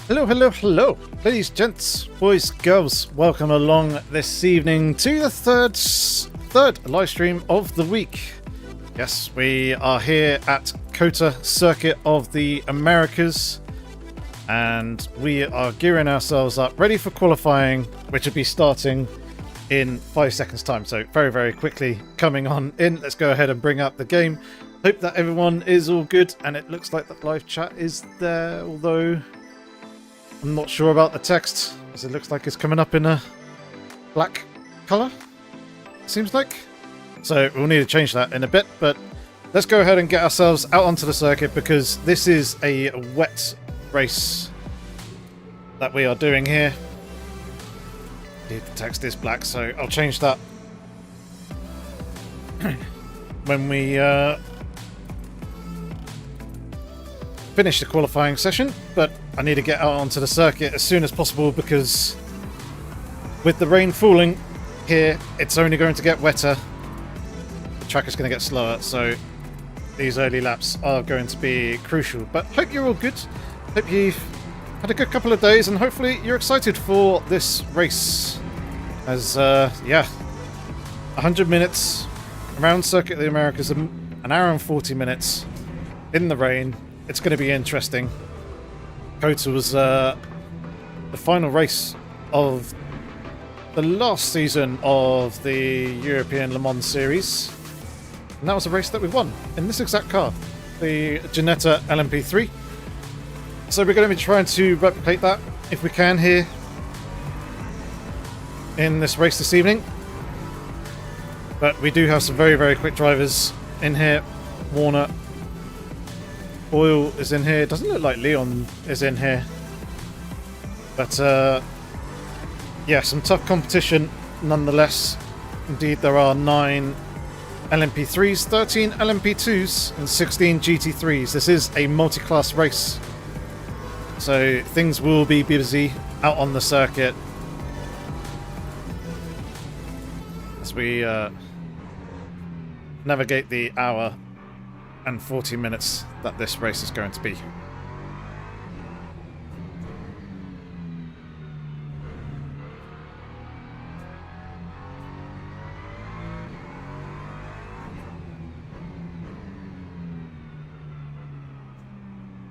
Hello, hello, hello, ladies, gents, boys, girls. Welcome along this evening to the third live stream of the week. Yes, we are here at COTA Circuit of the Americas, and we are gearing ourselves up, ready for qualifying, which will be starting in 5 seconds' time. So very, very quickly coming on in. Let's go ahead and bring up the game. Hope that everyone is all good, and it looks like the live chat is there, although I'm not sure about the text, as it looks like it's coming up in a black colour, seems like. So we'll need to change that in a bit, but let's go ahead and get ourselves out onto the circuit, because this is a wet race that we are doing here. The text is black, so I'll change that when we finish the qualifying session, but I need to get out onto the circuit as soon as possible, because with the rain falling here, it's only going to get wetter. The track is going to get slower, so these early laps are going to be crucial. But hope you're all good. Hope you've had a good couple of days, and hopefully you're excited for this race. As, yeah, 100 minutes around Circuit of the Americas, an hour and 40 minutes in the rain. It's going to be interesting. COTA was the final race of the last season of the European Le Mans Series. And that was a race that we won in this exact car, the Ginetta LMP3. So we're going to be trying to replicate that if we can here in this race this evening. But we do have some very, very quick drivers in here. Warner, Boyle is in here. Doesn't look like Leon is in here. But, yeah, some tough competition nonetheless. Indeed, there are 9 LMP3s, 13 LMP2s, and 16 GT3s. This is a multi-class race, so things will be busy out on the circuit as we navigate the hour and 40 minutes that this race is going to be.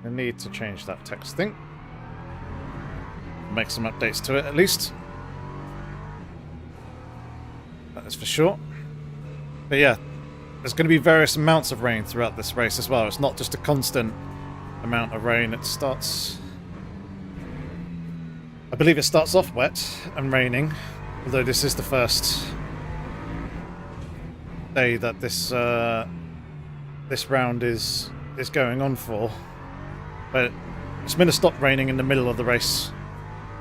I need to change that text thing. Make some updates to it at least. That is for sure. But yeah, there's going to be various amounts of rain throughout this race as well. It's not just a constant amount of rain. It starts... I believe it starts off wet and raining, although this is the first day that this this round is going on for. But it's going to stop raining in the middle of the race,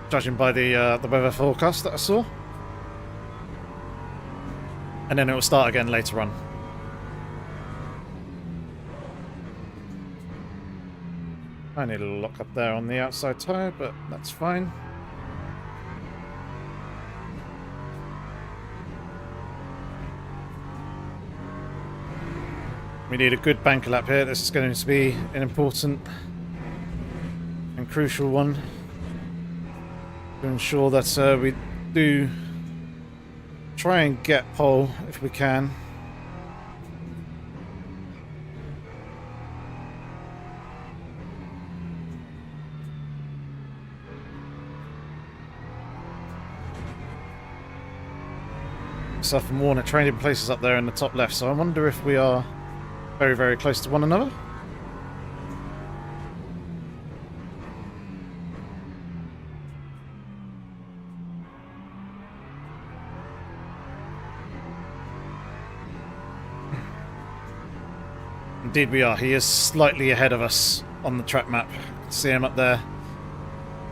judging by the weather forecast that I saw. And then it will start again later on. I need a little lock up there on the outside tyre, but that's fine. We need a good banker lap here. This is going to be an important and crucial one to ensure that we do try and get pole if we can. Myself and Warner trading places up there in the top left, so I wonder if we are very, very close to one another. Indeed we are. He is slightly ahead of us on the track map. See him up there.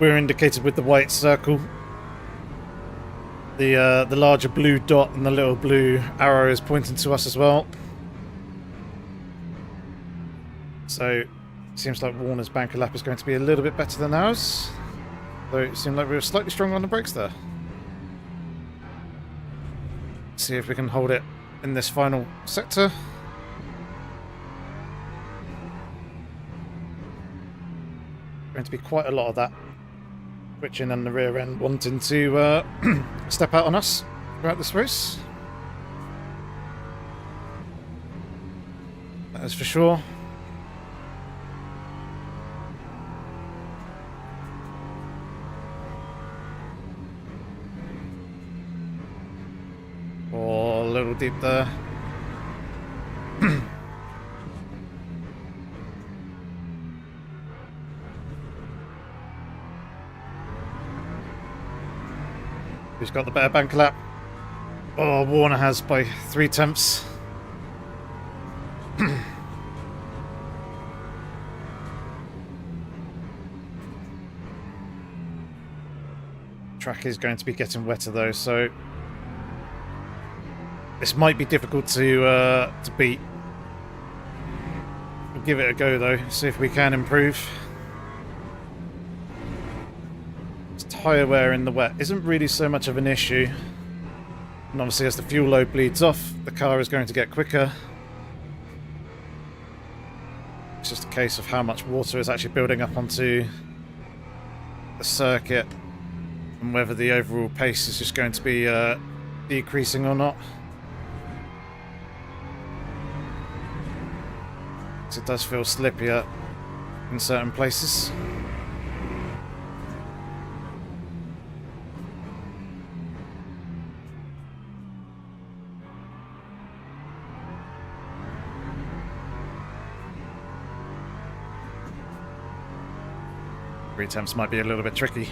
We're indicated with the white circle. The larger blue dot and the little blue arrow is pointing to us as well. So it seems like Warner's banker lap is going to be a little bit better than ours. Though it seemed like we were slightly stronger on the brakes there. See if we can hold it in this final sector. Going to be quite a lot of that Twitching and the rear end wanting to step out on us throughout this race. That is for sure. Oh, a little deep there. Who's got the better bank lap? Oh, Warner has by 3/10. Track is going to be getting wetter though, so this might be difficult to beat. We'll give it a go though, see if we can improve. Tyre wear in the wet isn't really so much of an issue, and obviously as the fuel load bleeds off, the car is going to get quicker. It's just a case of how much water is actually building up onto the circuit and whether the overall pace is just going to be decreasing or not. It does feel slippier in certain places. Attempts might be a little bit tricky.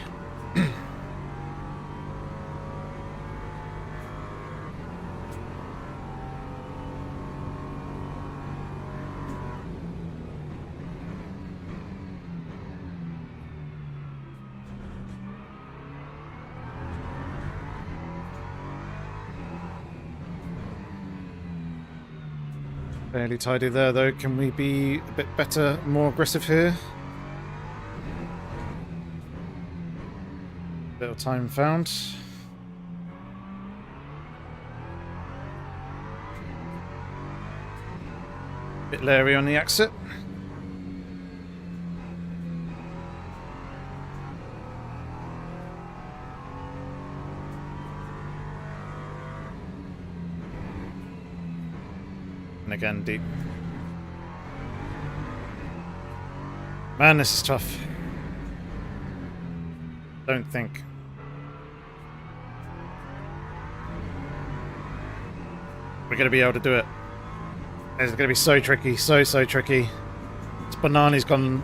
Fairly tidy there though. Can we be a bit better, more aggressive here? Bit of time found. Bit leery on the exit. And again, deep. Man, this is tough. Don't think. We're going to be able to do it. It's going to be so tricky, so tricky. This Banani's gone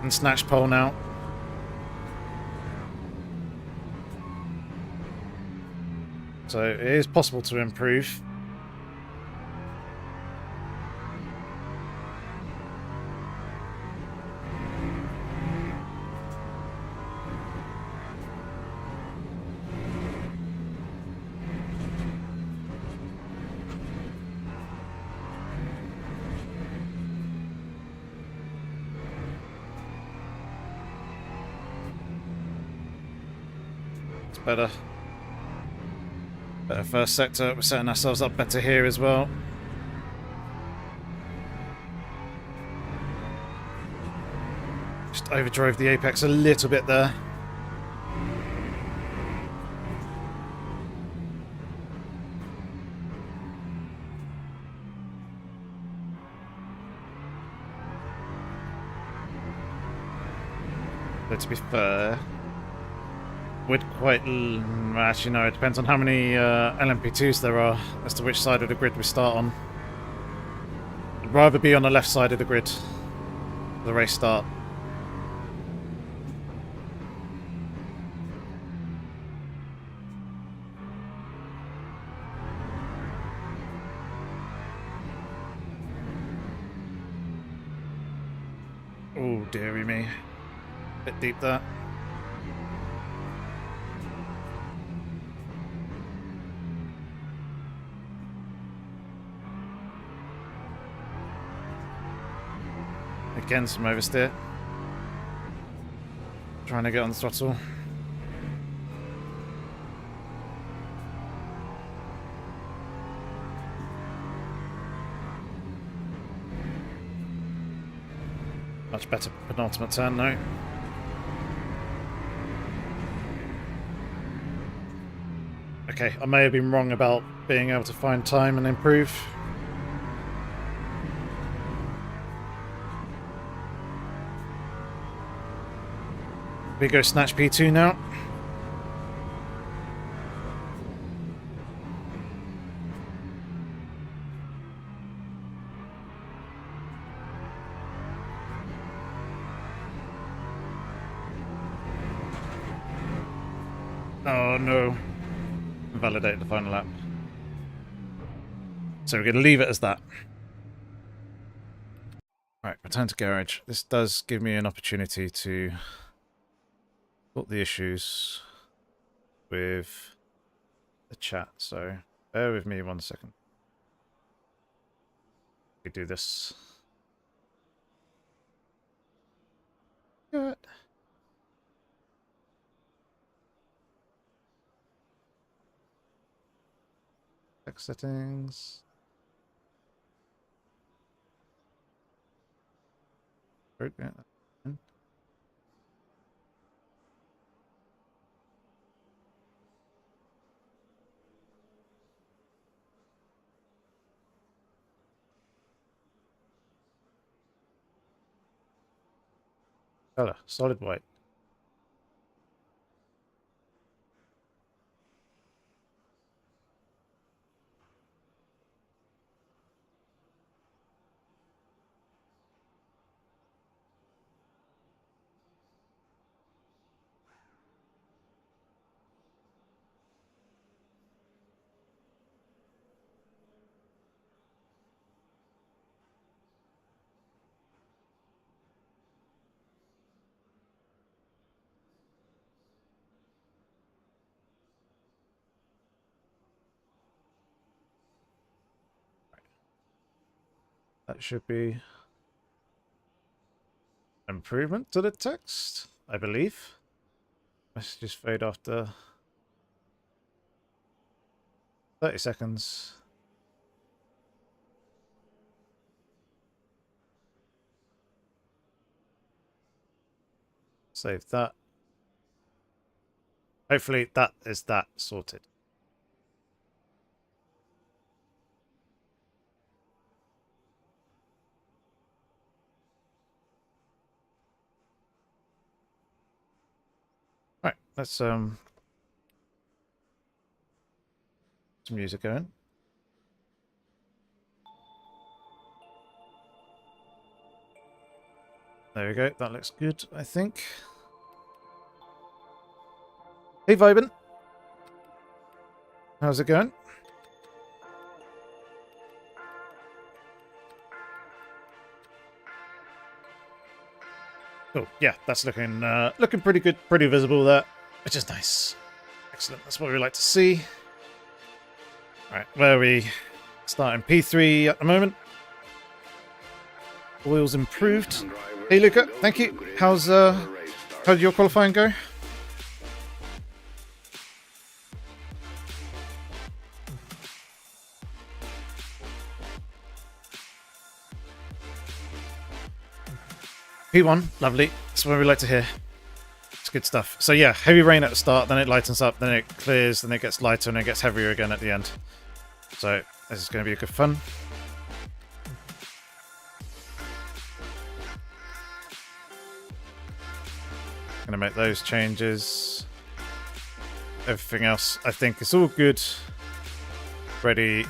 and snatched pole now. So it is possible to improve. Better first sector. We're setting ourselves up better here as well. Just overdrove the apex a little bit there. But to be fair, would quite... actually no, it depends on how many LMP2s there are as to which side of the grid we start on. I'd rather be on the left side of the grid for the race start. Oh dearie me. Bit deep there. Again, some oversteer. Trying to get on the throttle. Much better penultimate turn, though. Okay, I may have been wrong about being able to find time and improve. We go snatch P2 now. Oh no. Invalidate the final lap. So we're going to leave it as that. Right, return to garage. This does give me an opportunity to sort the issues with the chat, so bear with me 1 second. We do this. Good. Text settings. Color, solid white. That should be improvement to the text, I believe. Messages fade after 30 seconds. Save that. Hopefully that is that sorted. Right, let's some music going. There we go, that looks good, I think. Hey Vibin. How's it going? Oh, yeah, that's looking looking pretty good, pretty visible there, which is nice. Excellent, that's what we like to see. Right, where are we? Starting P3 at the moment. Wheels improved. Hey Luca, thank you. How did your qualifying go? P1, lovely. That's what we like to hear. It's good stuff. So yeah, heavy rain at the start, then it lightens up, then it clears, then it gets lighter, and it gets heavier again at the end. So this is going to be a good fun. Going to make those changes. Everything else, I think, is all good. Ready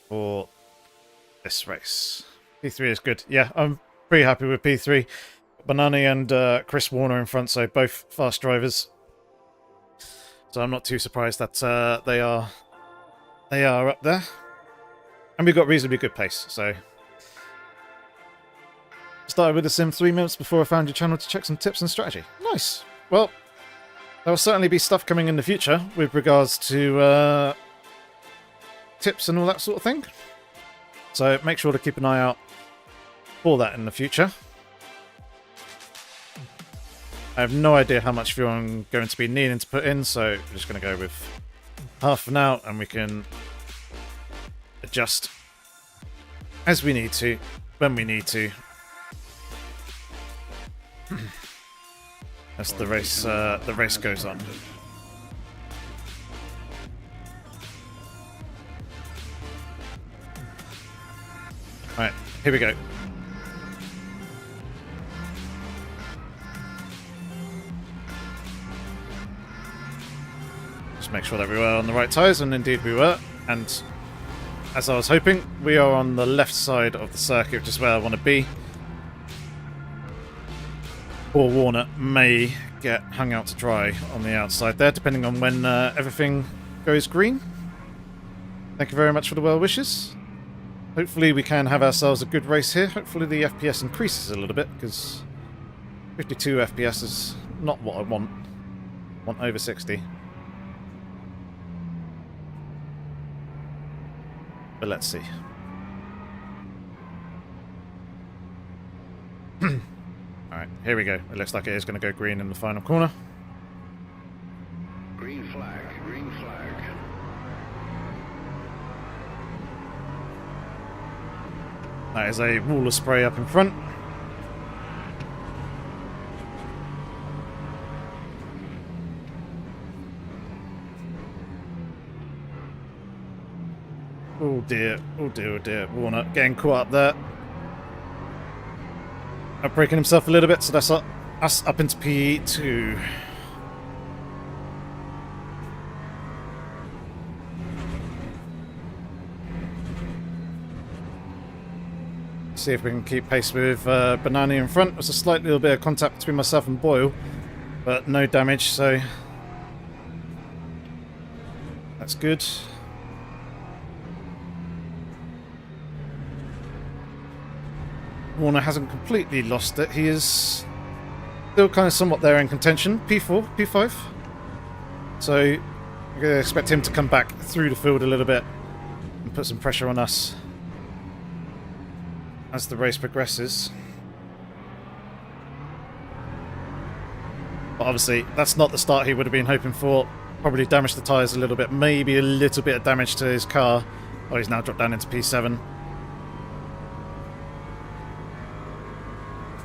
for this race. P3 is good. Yeah, I'm pretty happy with P3. Banani and Chris Warner in front, so both fast drivers. So I'm not too surprised that they are up there. And we've got reasonably good pace, so... Started with the sim 3 minutes before I found your channel to check some tips and strategy. Nice. Well, there will certainly be stuff coming in the future with regards to tips and all that sort of thing. So make sure to keep an eye out for that in the future. I have no idea how much fuel I'm going to be needing to put in, so I'm just going to go with half for now, and we can adjust as we need to, when we need to. As the race goes on. Here we go. Just make sure that we were on the right tyres, and indeed we were. And as I was hoping, we are on the left side of the circuit, which is where I want to be. Poor Warner may get hung out to dry on the outside there, depending on when everything goes green. Thank you very much for the well wishes. Hopefully we can have ourselves a good race here. Hopefully the FPS increases a little bit, because 52 FPS is not what I want. I want over 60. But let's see. Alright, here we go. It looks like it is going to go green in the final corner. Green flag, green flag. That is a wall of spray up in front. Oh dear, oh dear, oh dear. Warner getting caught up there. Breaking himself a little bit, so that's us up into P2. See if we can keep pace with Banani in front. There's a slight little bit of contact between myself and Boyle, but no damage, so that's good. Warner hasn't completely lost it. He is still kind of somewhat there in contention. P4, P5. So I'm going to expect him to come back through the field a little bit and put some pressure on us as the race progresses. But obviously, that's not the start he would have been hoping for. Probably damaged the tyres a little bit. Maybe a little bit of damage to his car. Oh, he's now dropped down into P7.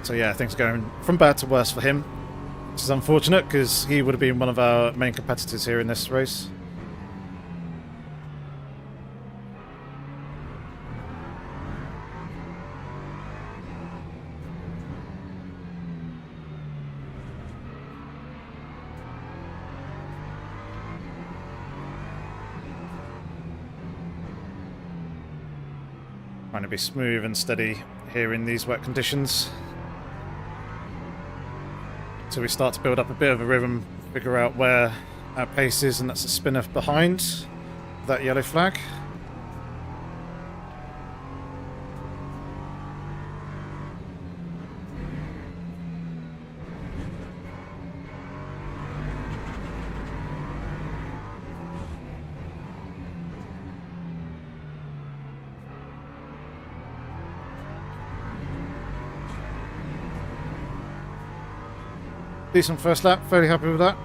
So yeah, things are going from bad to worse for him, which is unfortunate because he would have been one of our main competitors here in this race. Trying to be smooth and steady here in these wet conditions. So we start to build up a bit of a rhythm, figure out where our pace is, and that's a spinner behind that yellow flag. Decent first lap, fairly happy with that.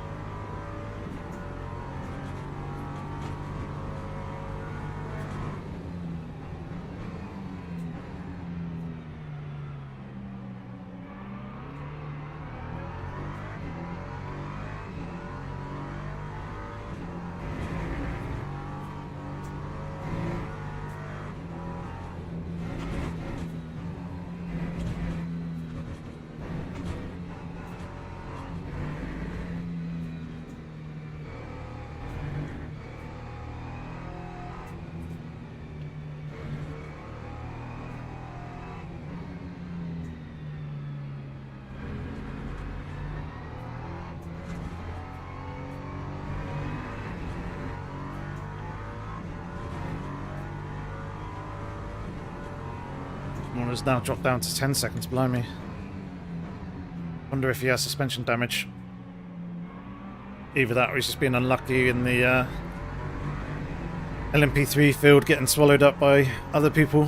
Warner's now dropped down to 10 seconds below me. Wonder if he has suspension damage. Either that or he's just been unlucky in the LMP3 field, getting swallowed up by other people.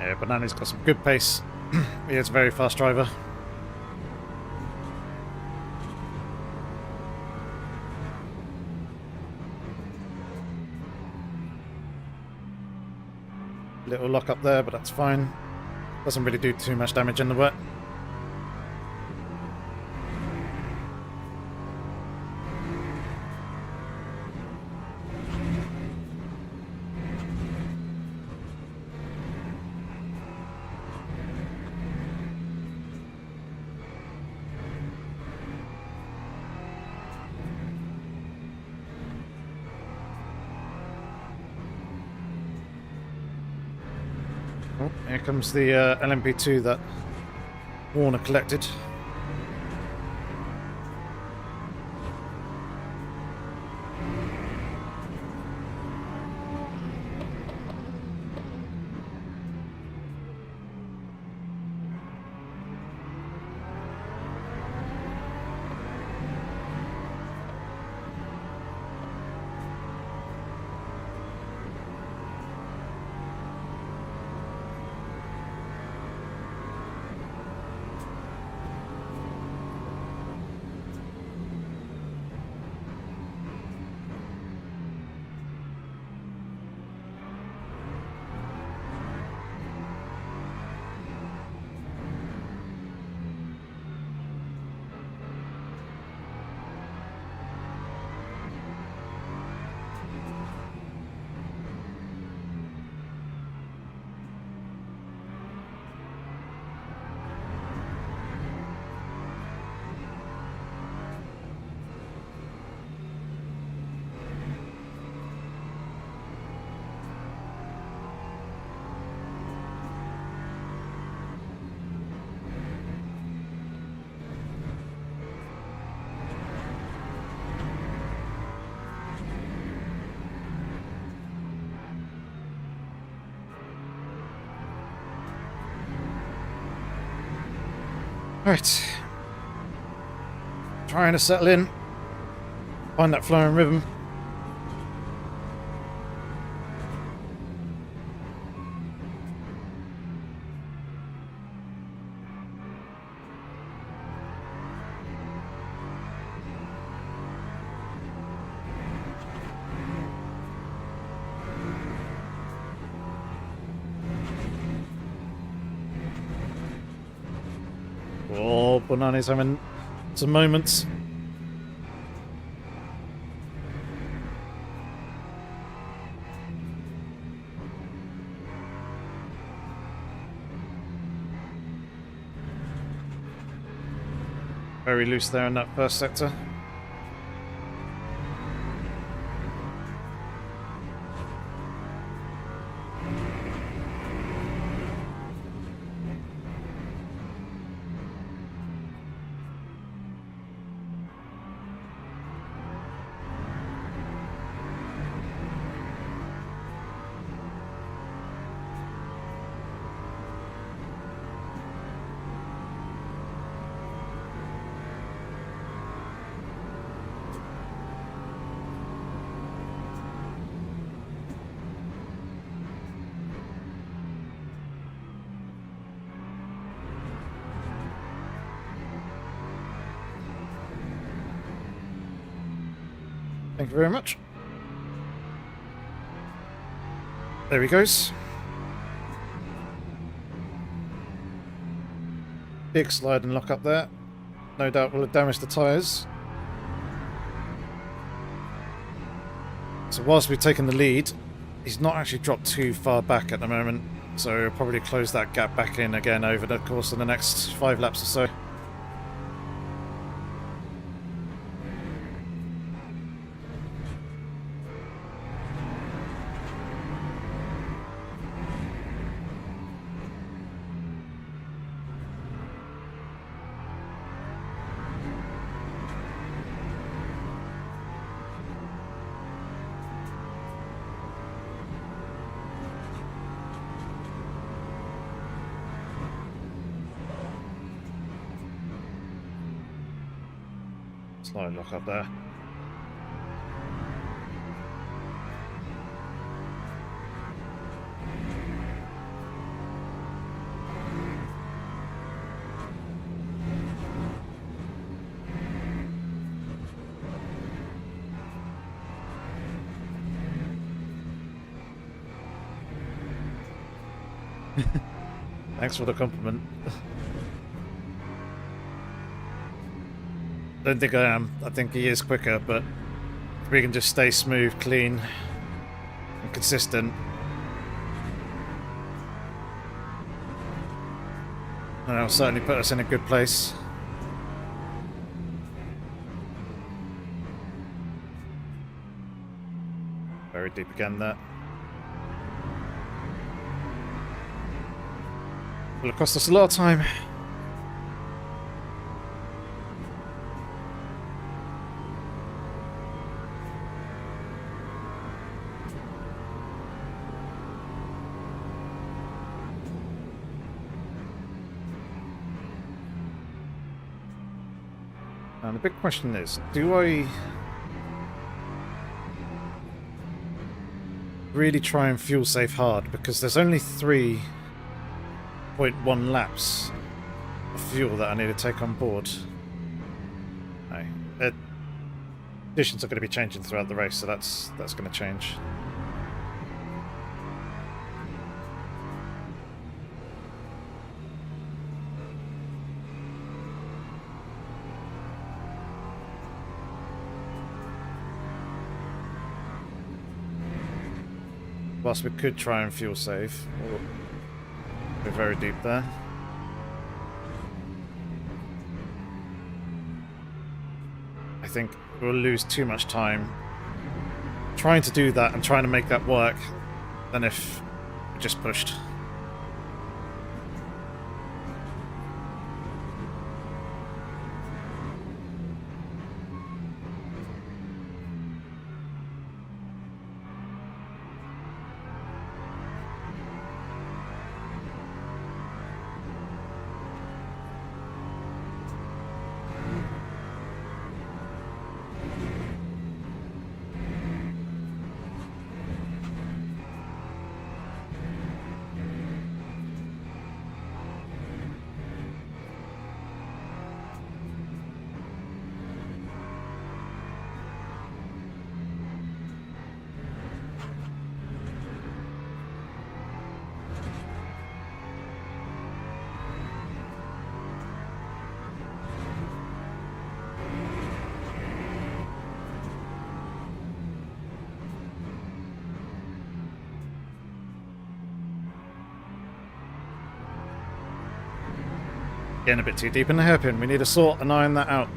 Yeah, Banana's got some good pace. He is a very fast driver. Little lock up there, but that's fine. Doesn't really do too much damage in the wet. Oh, here comes the LMP2 that Warner collected. Right. Trying to settle in. Find that flowing rhythm. Oh, Banana's having some moments. Very loose there in that first sector. Thank you very much. There he goes. Big slide and lock up there. No doubt will have damaged the tyres. So whilst we've taken the lead, he's not actually dropped too far back at the moment. So he'll probably close that gap back in again over the course of the next 5 laps or so. Slide lock up there. Thanks for the compliment. Don't think I am. I think he is quicker, but if we can just stay smooth, clean, and consistent, then it'll certainly put us in a good place. Very deep again there. Will it cost us a lot of time? And the big question is, do I really try and fuel save hard? Because there's only 3.1 laps of fuel that I need to take on board. No. Conditions are going to be changing throughout the race, so that's going to change. Whilst we could try and fuel save, we're very deep there. I think we'll lose too much time trying to do that and trying to make that work than if we just pushed. Getting a bit too deep in the hairpin. We need to sort and iron that out.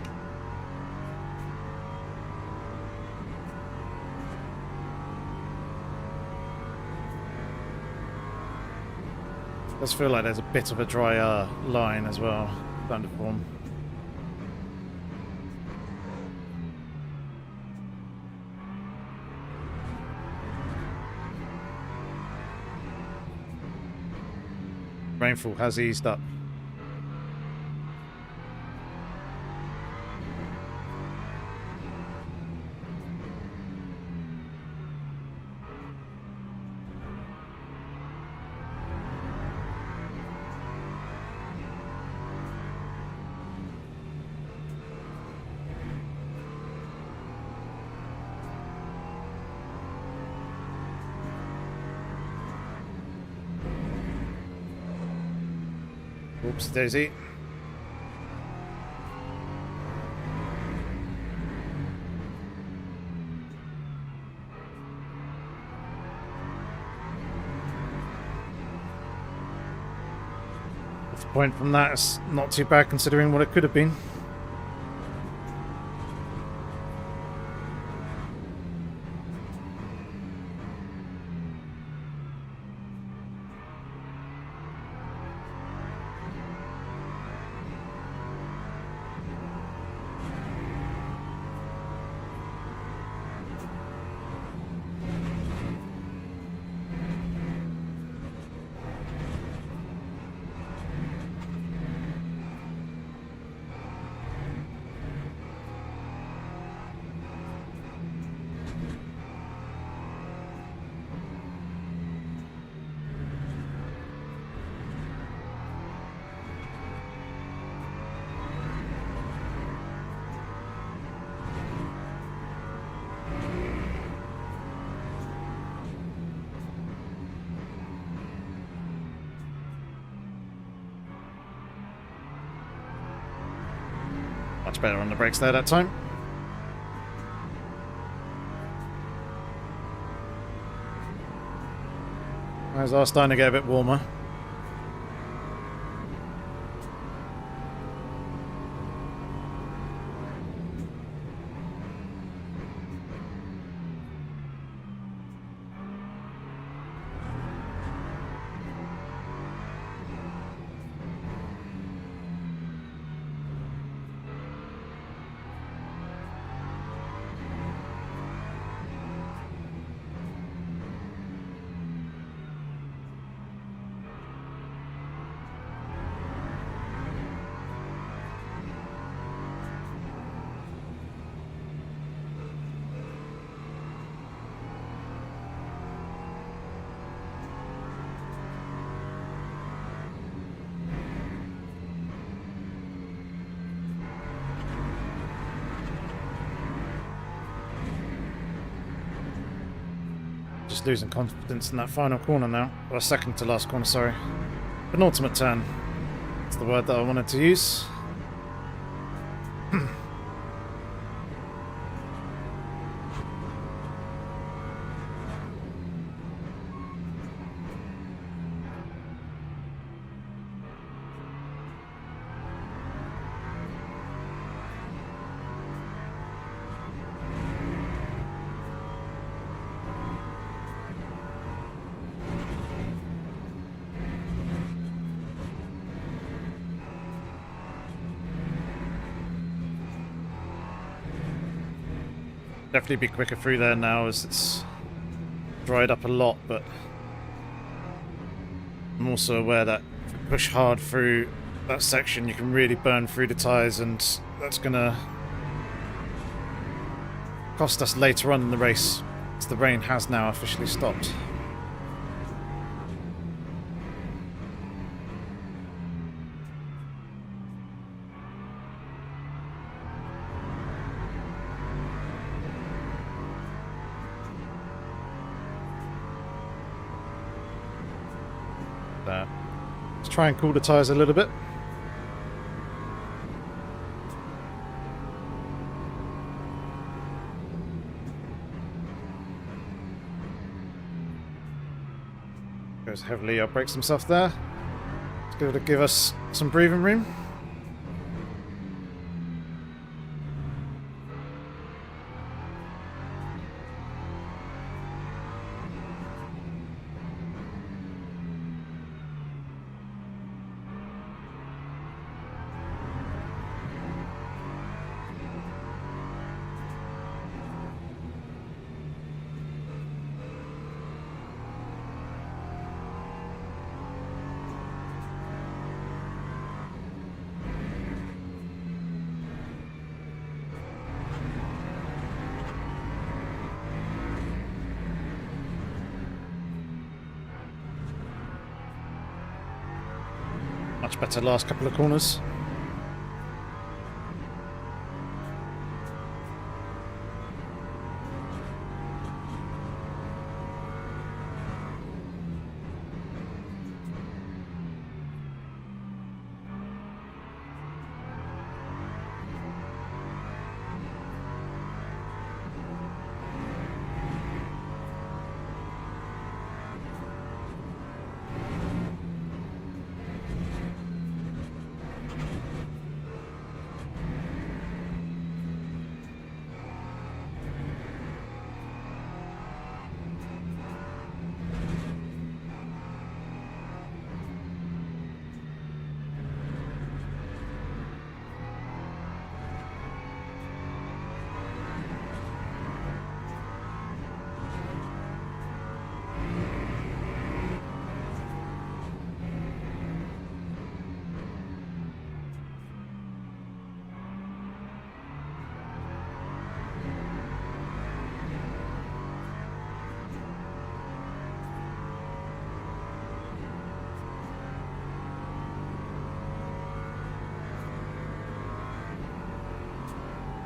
Does feel like there's a bit of a dry line as well, starting to form. Rainfall has eased up. Oops, daisy. The point from that is not too bad considering what it could have been. Much better on the brakes there that time. Those are starting to get a bit warmer. Just losing confidence in that final corner now. Or second to last corner, sorry. Penultimate turn. That's the word that I wanted to use. Definitely be quicker through there now as it's dried up a lot, but I'm also aware that if you push hard through that section you can really burn through the tyres, and that's gonna cost us later on in the race, as the rain has now officially stopped. Let's try and cool the tyres a little bit. Goes heavily, outbrakes himself there. It's going to give us some breathing room. Much better last couple of corners.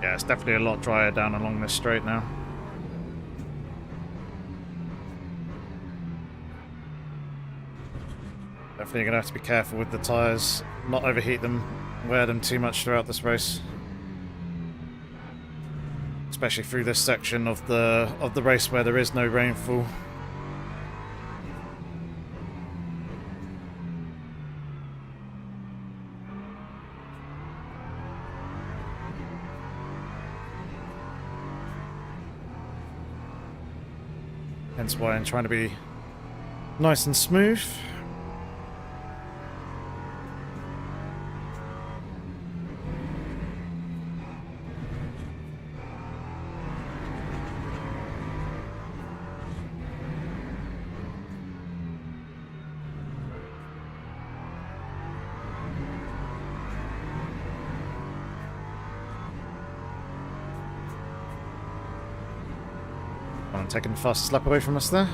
Yeah, it's definitely a lot drier down along this straight now. Definitely going to have to be careful with the tyres, not overheat them, wear them too much throughout this race. especially through this section of the race where there is no rainfall. Hence why I'm trying to be nice and smooth. I'm taking the fastest lap away from us there.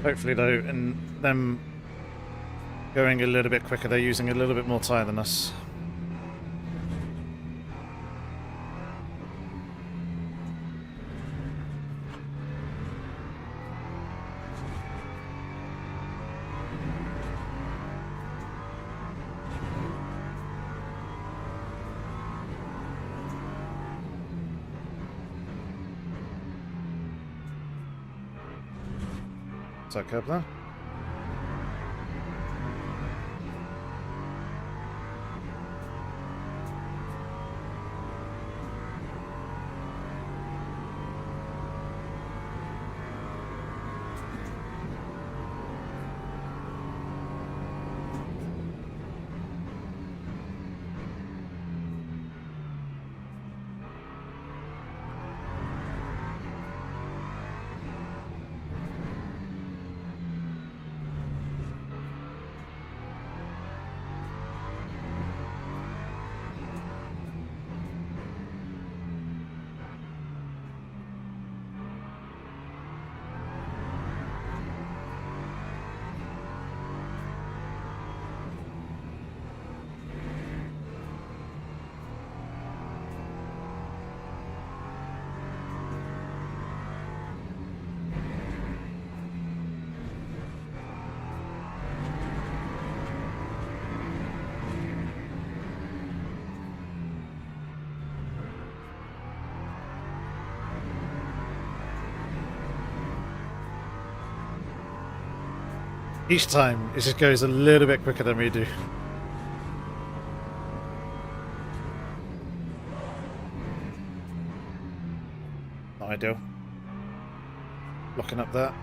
Hopefully though, in them going a little bit quicker, they're using a little bit more tyre than us. Is that curb there? Each time, it just goes a little bit quicker than we do. Not ideal. Locking up that.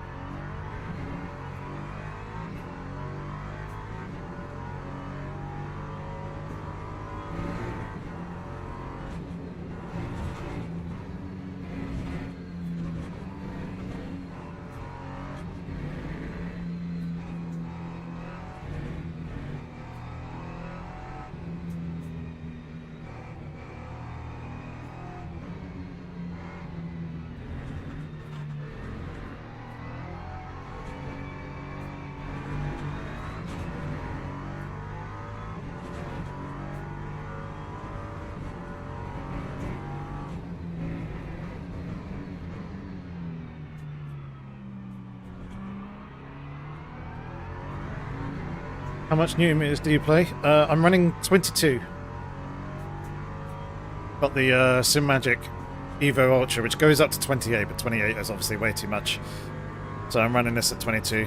How much Newton meters do you play? I'm running 22. Got the Simagic Evo Ultra, which goes up to 28, but 28 is obviously way too much. So I'm running this at 22.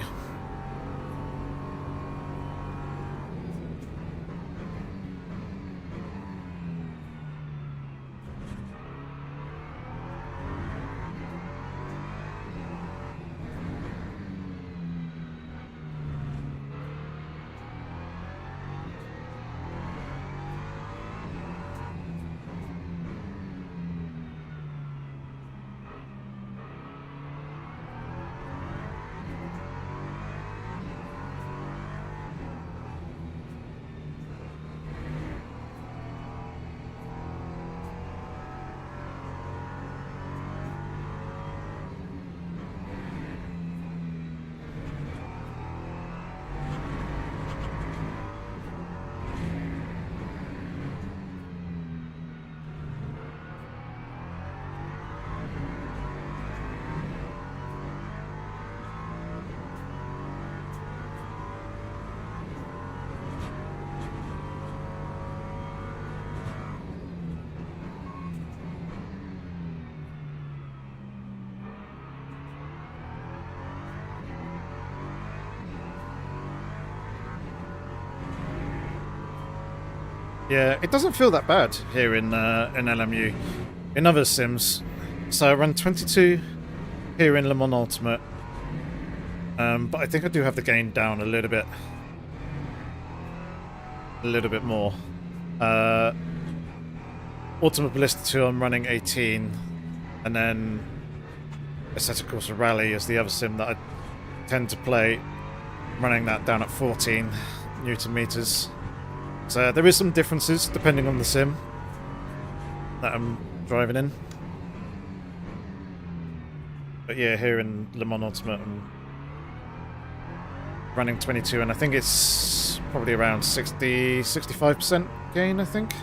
Yeah, it doesn't feel that bad here in LMU. In other sims, so I run 22 here in Le Mans Ultimate, but I think I do have the gain down a little bit more. Automobilista 2 I'm running 18, and then Assetto Corsa Rally is the other sim that I tend to play, running that down at 14 Newton meters. So there is some differences depending on the sim that I'm driving in. But yeah, here in Le Mans Ultimate I'm running 22, and I think it's probably around 65% gain, I think.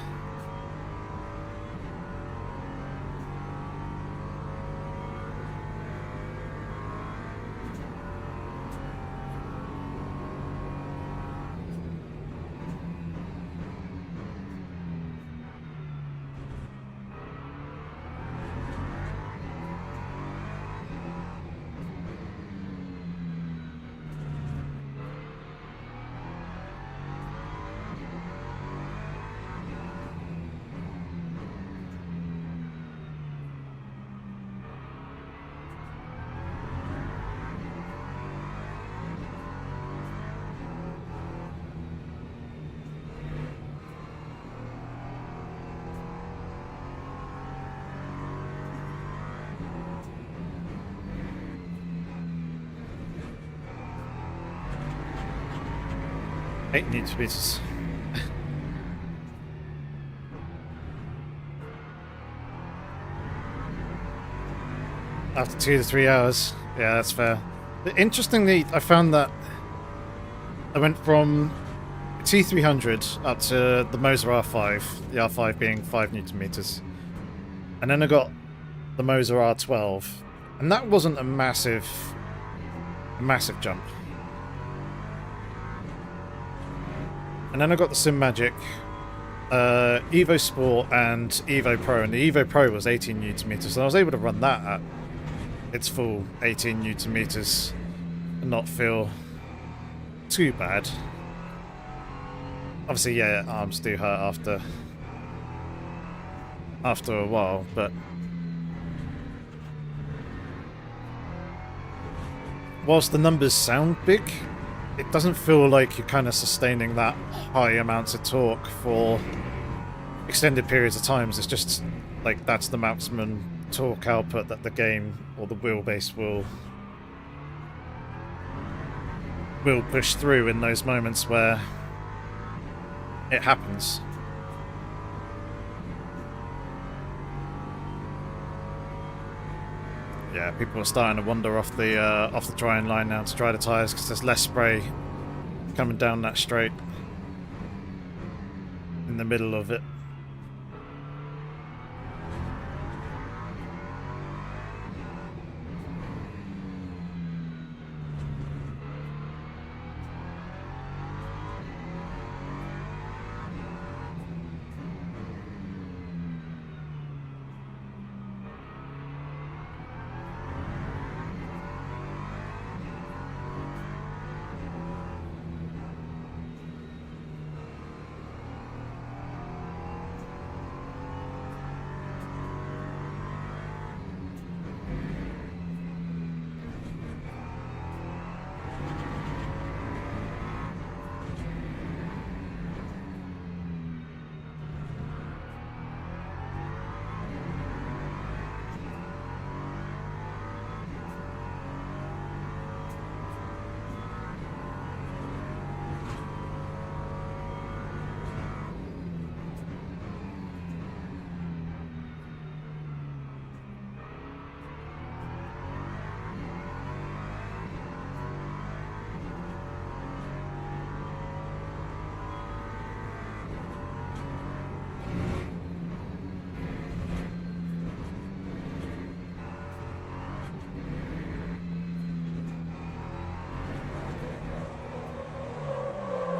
Eight Newton meters. After 2 to 3 hours. Yeah, that's fair. Interestingly, I found that I went from T300 up to the Moser R5, the R5 being 5 Newton meters. And then I got the Moser R12, and that wasn't a massive jump. And then I got the Simagic Evo Sport and Evo Pro, and the Evo Pro was 18 Newton meters, so I was able to run that at its full 18 Newton meters and not feel too bad. Obviously, yeah, arms do hurt after a while, but whilst the numbers sound big, it doesn't feel like you're kind of sustaining that high amounts of torque for extended periods of times. It's just like that's the maximum torque output that the game or the wheelbase will push through in those moments where it happens. Yeah, people are starting to wander off the drying line now to dry the tyres because there's less spray coming down that straight in the middle of it.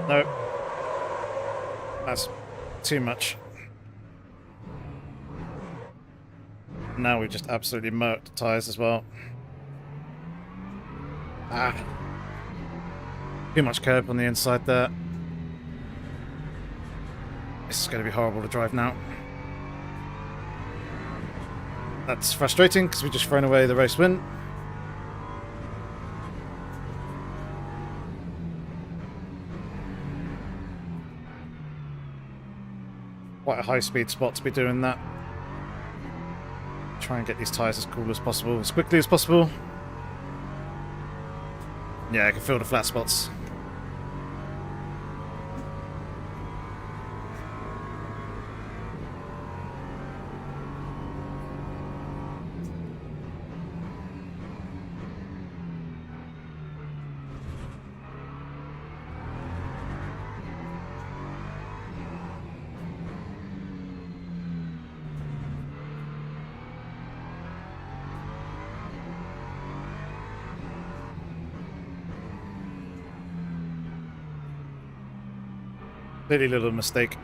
No. That's too much. Now we just absolutely murked the tyres as well. Ah. Too much curb on the inside there. This is going to be horrible to drive now. That's frustrating because we've just thrown away the race win. Quite a high speed spot to be doing that. Try and get these tyres as cool as possible, as quickly as possible. Yeah, I can feel the flat spots. Silly little mistake.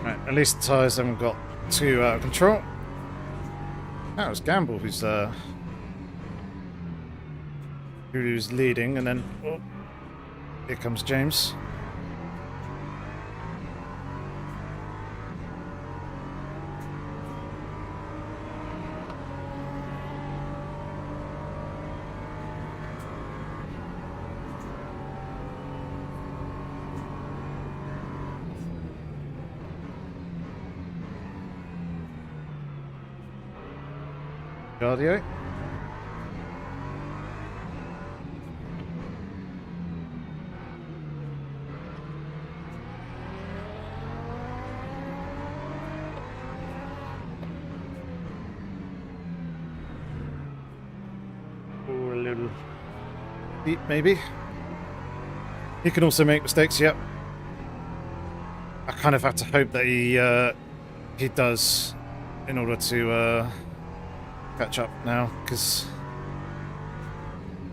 Right, at least the tyres haven't got too out of control. That was Gamble who's leading, and then oh, here comes James. Cardio. Ooh, a little deep, maybe. He can also make mistakes. Yep. I kind of have to hope that he does in order to catch up now, because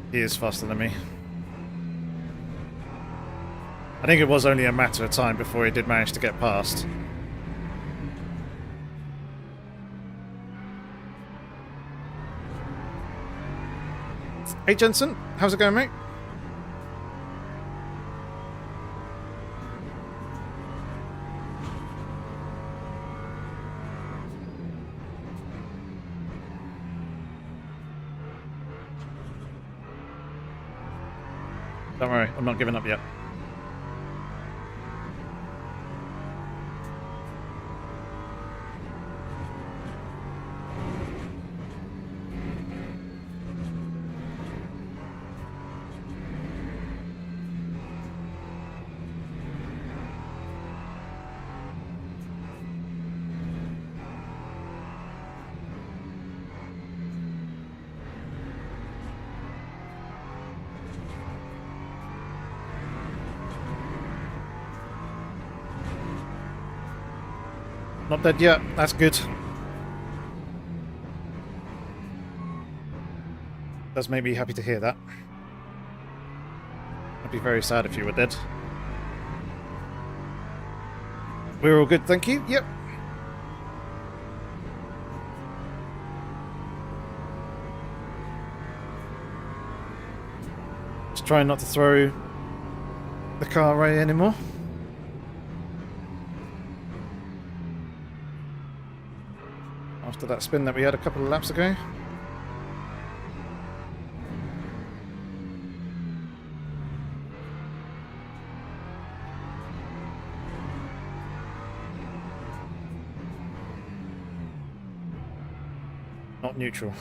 he is faster than me. I think it was only a matter of time before he did manage to get past. Hey Jensen, how's it going, mate? Don't worry, I'm not giving up yet. Not dead yet, that's good. Does make me happy to hear that. I'd be very sad if you were dead. We're all good, thank you. Yep. Just trying not to throw the car away anymore. After that spin that we had a couple of laps ago. Not neutral.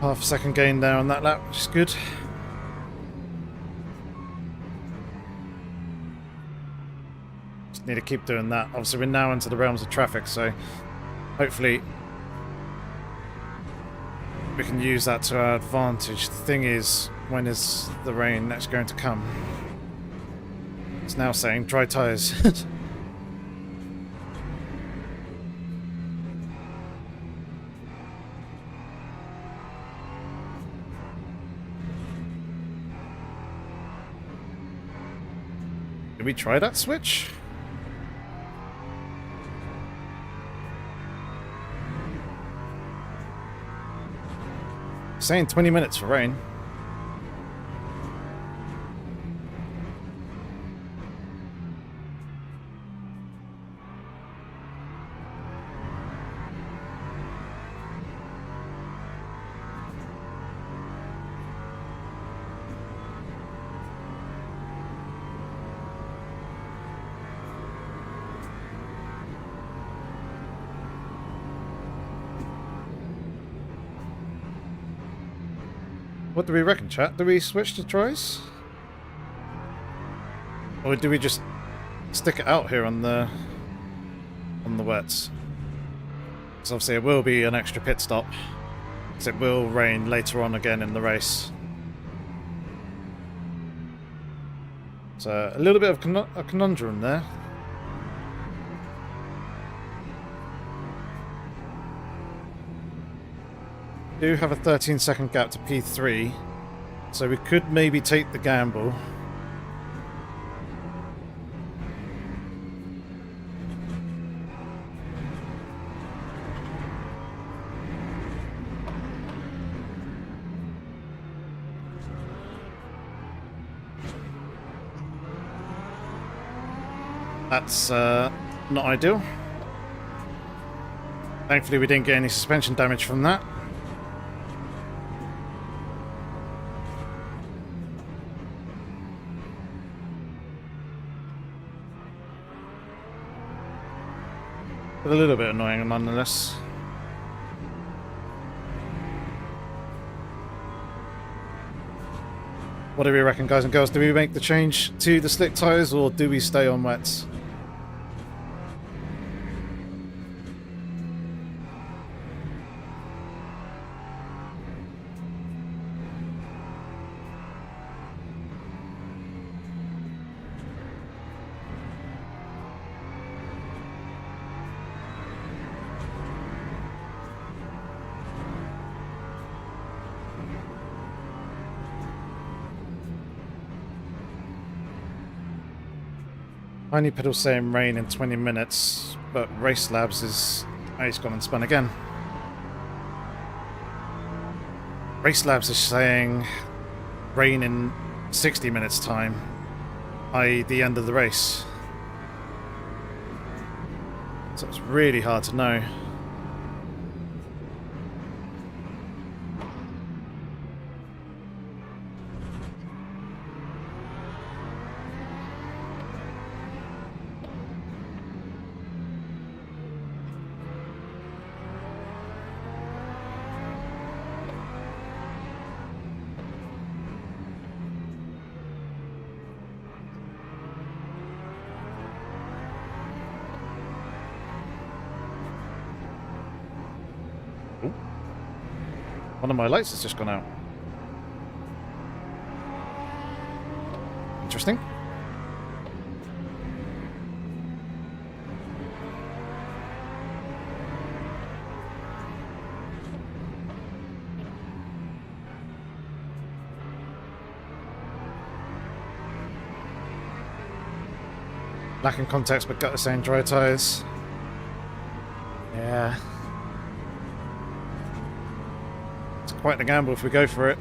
Half a second gain there on that lap, which is good. Just need to keep doing that. Obviously we're now into the realms of traffic, so hopefully we can use that to our advantage. The thing is, when is the rain next going to come? It's now saying dry tyres. Did we try that switch? Saying 20 minutes for rain. What do we reckon, chat? Do we switch to tries? Or do we just stick it out here on the wets? Because obviously it will be an extra pit stop, because it will rain later on again in the race. So a little bit of a conundrum there. We do have a 13-second gap to P3, so we could maybe take the gamble. That's not ideal. Thankfully we didn't get any suspension damage from that. But a little bit annoying nonetheless. What do we reckon, guys and girls? Do we make the change to the slick tyres, or do we stay on wets? Tiny Pedal saying rain in 20 minutes, but Race Labs is... Oh, he's gone and spun again. Race Labs is saying rain in 60 minutes time, i.e. the end of the race. So it's really hard to know. One of my lights has just gone out. Interesting. Lacking context, but got the same dry tyres. Yeah. It's quite the gamble if we go for it.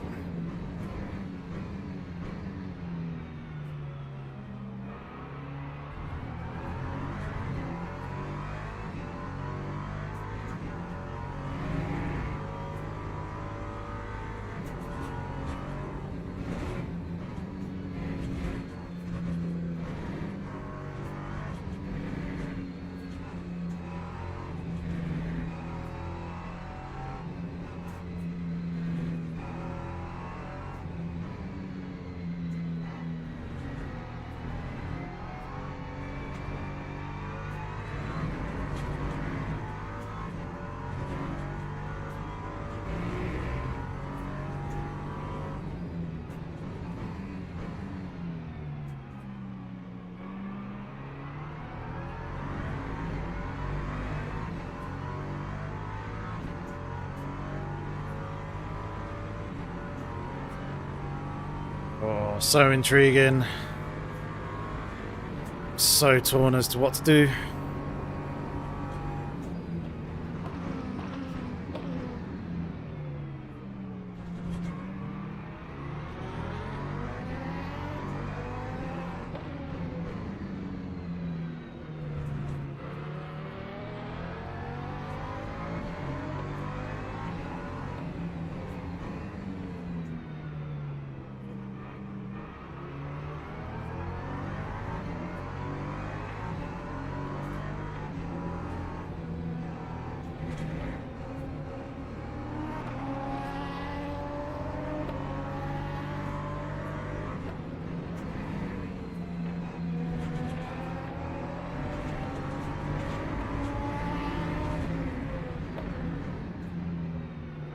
Oh, so intriguing. So torn as to what to do.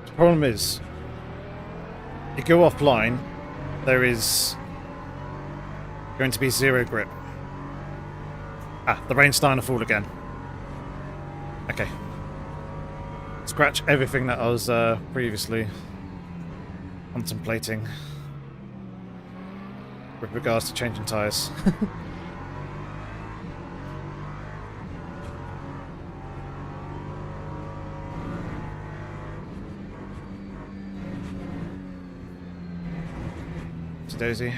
The problem is, you go offline, there is going to be zero grip. Ah, the rain's starting to fall again. Okay. Scratch everything that I was previously contemplating with regards to changing tyres. Daisy.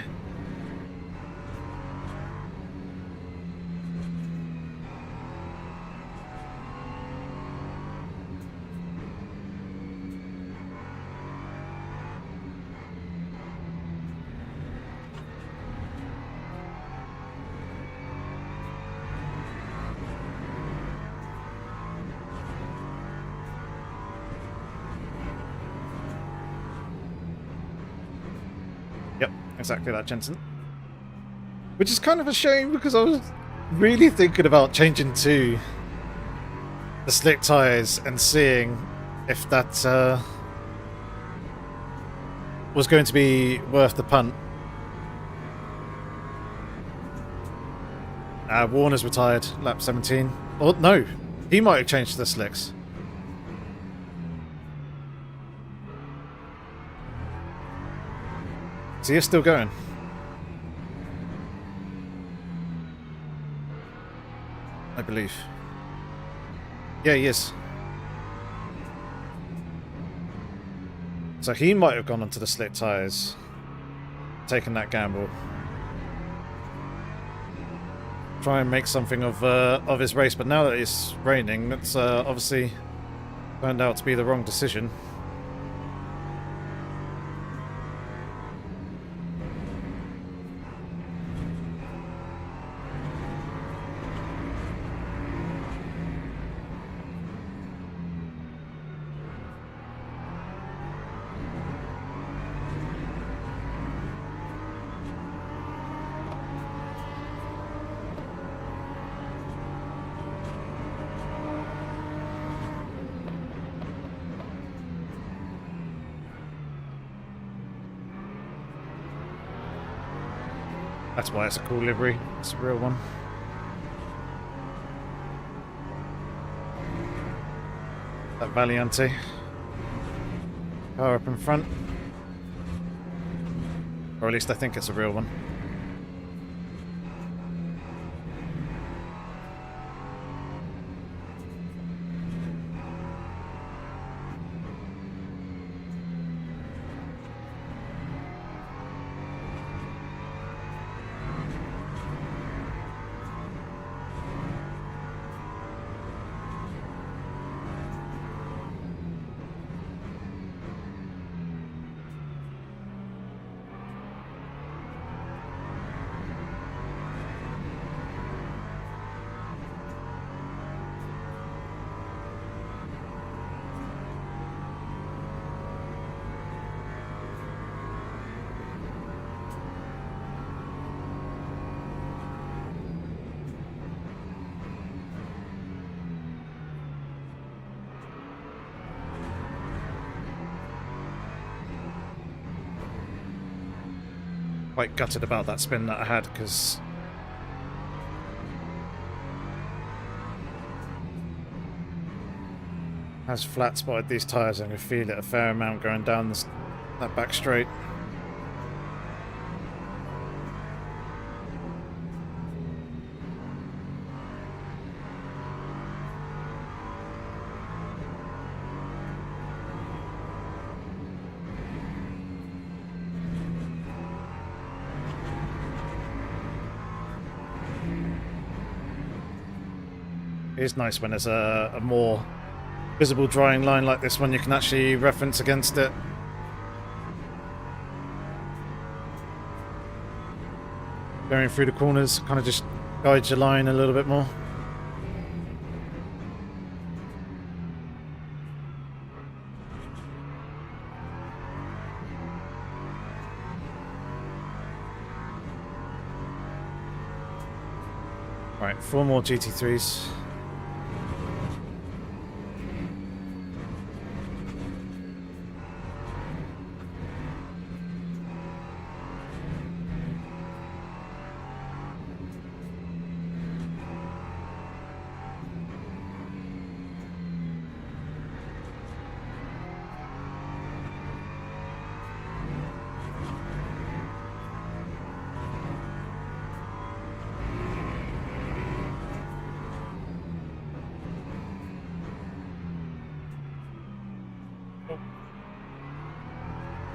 Yep, exactly that, Jensen. Which is kind of a shame because I was really thinking about changing to the slick tyres and seeing if that was going to be worth the punt. Warner's retired, lap 17. Oh, no, he might have changed to the slicks. So you're still going? I believe. Yeah, he is. So he might have gone onto the slick tyres, taken that gamble. Try and make something of his race, but now that it's raining, that's obviously turned out to be the wrong decision. That's why it's a cool livery. It's a real one. That Valiante. Car up in front. Or at least I think it's a real one. Quite gutted about that spin that I had, because as flat spotted these tyres, I'm going to feel it a fair amount going down this, that back straight. It is nice when there's a more visible drying line like this one, you can actually reference against it. Going through the corners kind of just guides your line a little bit more. Right, 4 more GT3s.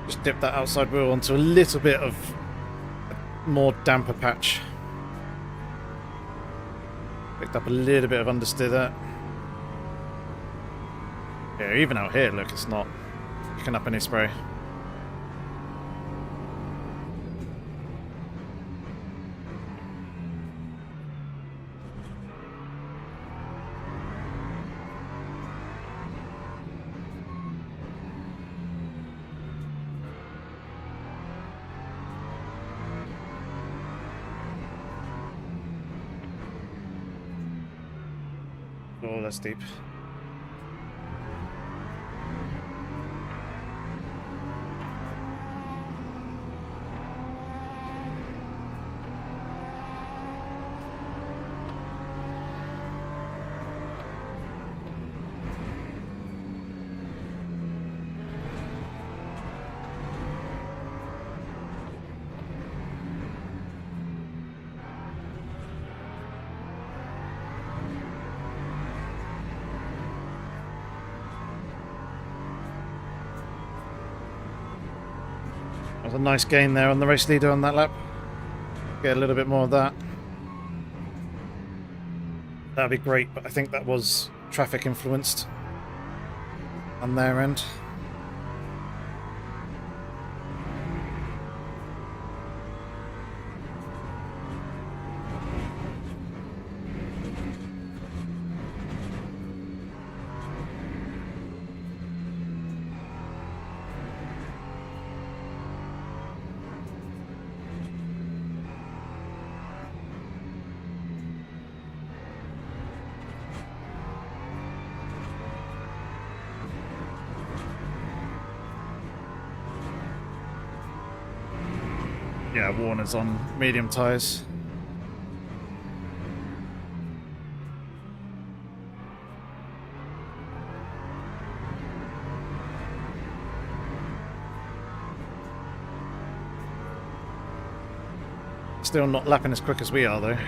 Just dip that outside wheel onto a little bit of a more damper patch. Picked up a little bit of understeer there. Yeah, even out here, look, it's not picking up any spray. Oh, that's deep. That was a nice gain there on the race leader on that lap. Get a little bit more of that. That'd be great, but I think that was traffic influenced on their end. Yeah, Warner's on medium tyres. Still not lapping as quick as we are, though.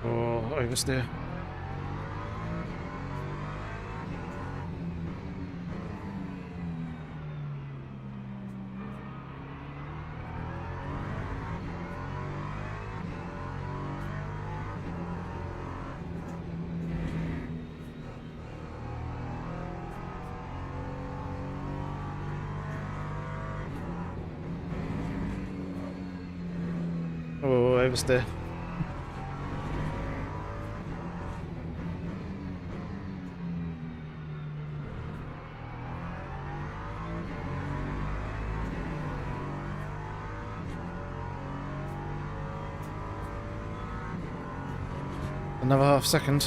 Oh, oversteer. Oh, oversteer. Another half second.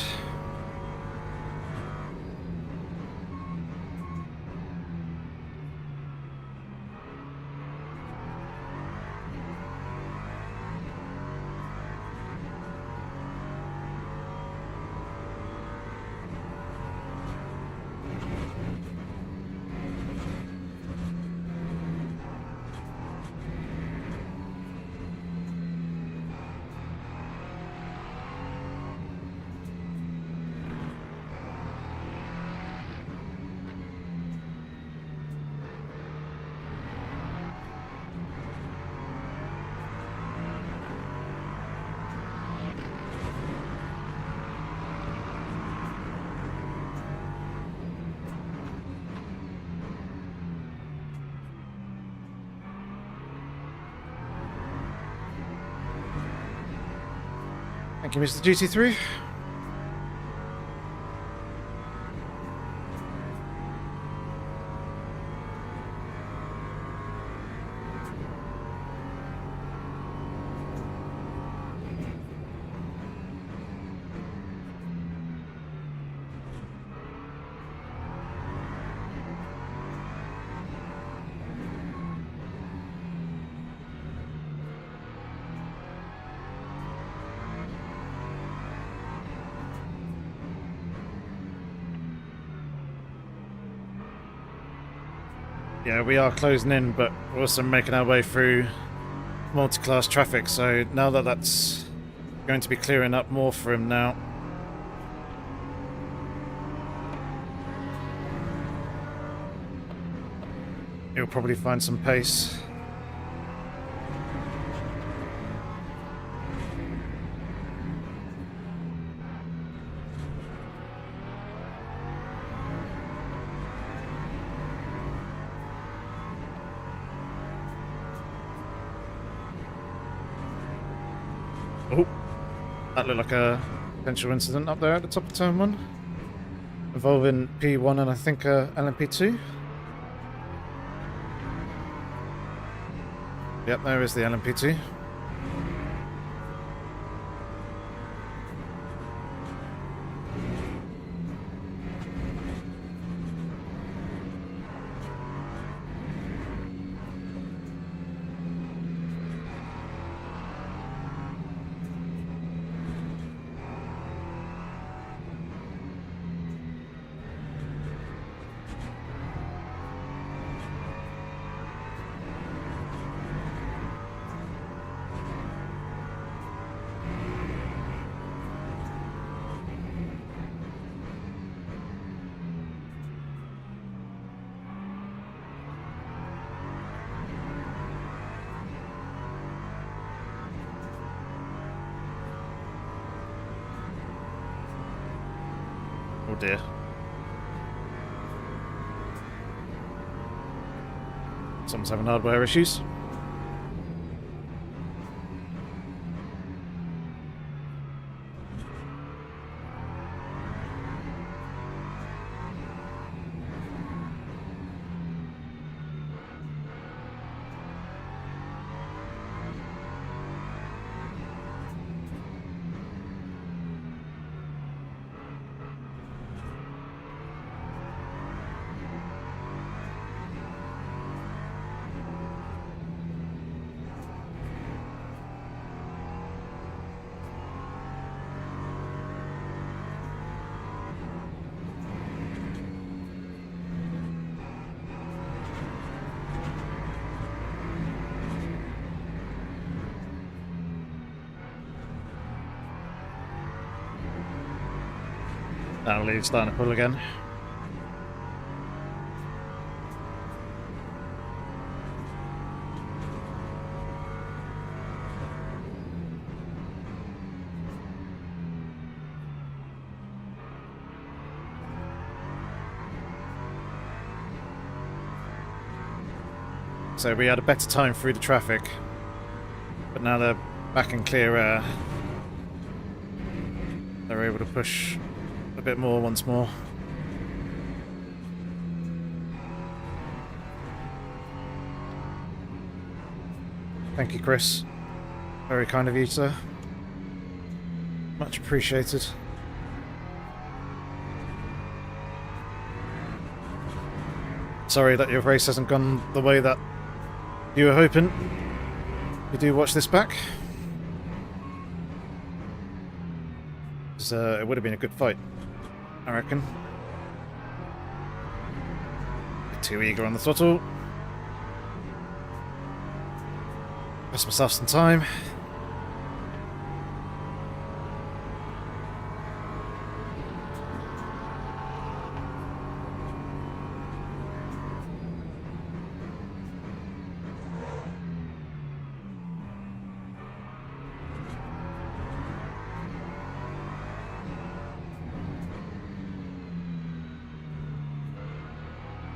Thank you, Mr. GT3. Yeah, we are closing in, but we're also making our way through multi-class traffic, so now that that's going to be clearing up more for him now. He'll probably find some pace. Oh, that looked like a potential incident up there at the top of turn 1. Involving P1 and I think LMP2. Yep, there is the LMP2. Oh dear. Someone's having hardware issues. Now leaves starting to pull again. So we had a better time through the traffic, but now they're back in clear air. They're able to push a bit more once more. Thank you, Chris. Very kind of you, sir. Much appreciated. Sorry that your race hasn't gone the way that you were hoping. You do watch this back. It would have been a good fight, I reckon. Bit too eager on the throttle. Press myself some time.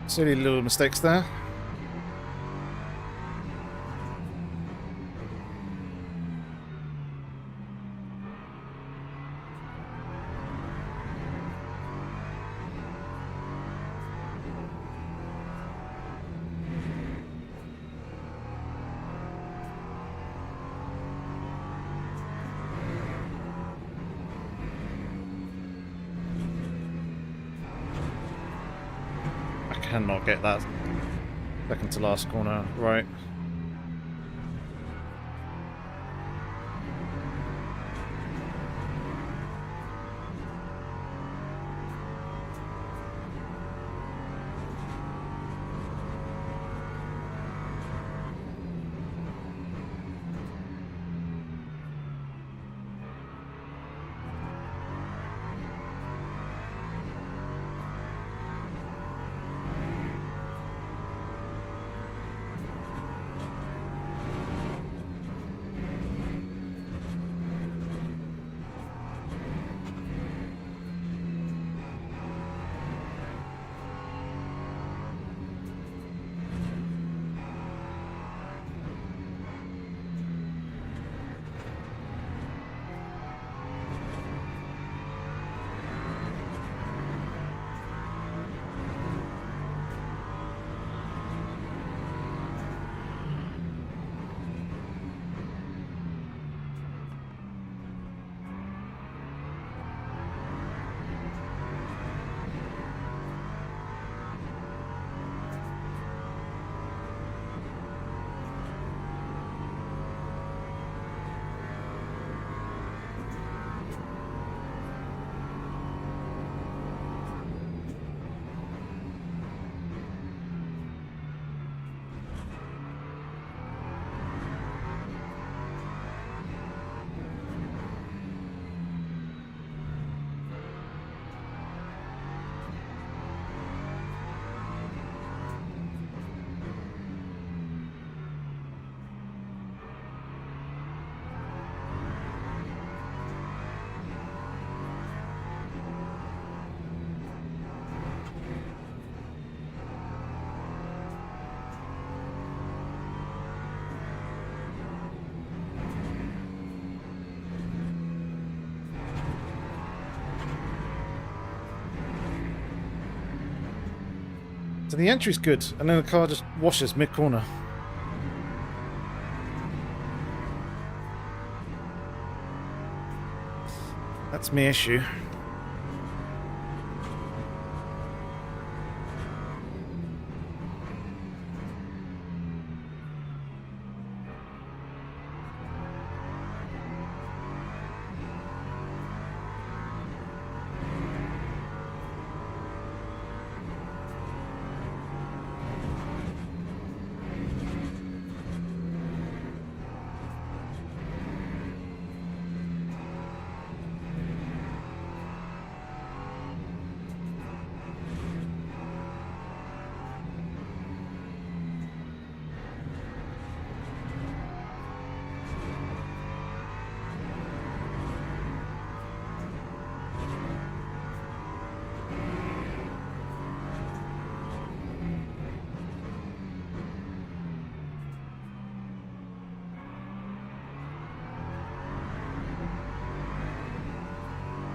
Silly little mistakes there. Cannot get that second to last corner right. So the entry's good, and then the car just washes mid-corner. That's my issue.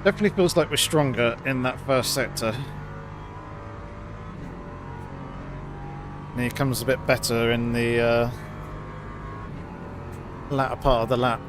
Definitely feels like we're stronger in that first sector. And he comes a bit better in the latter part of the lap.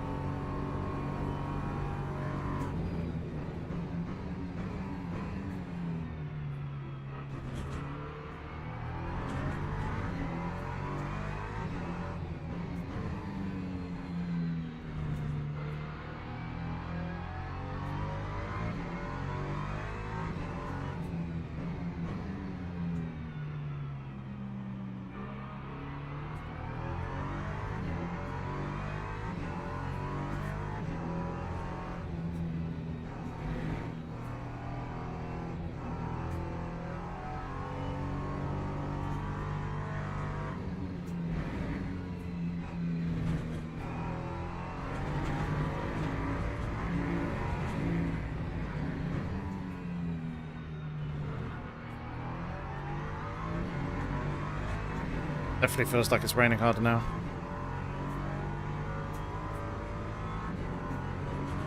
Definitely feels like it's raining harder now.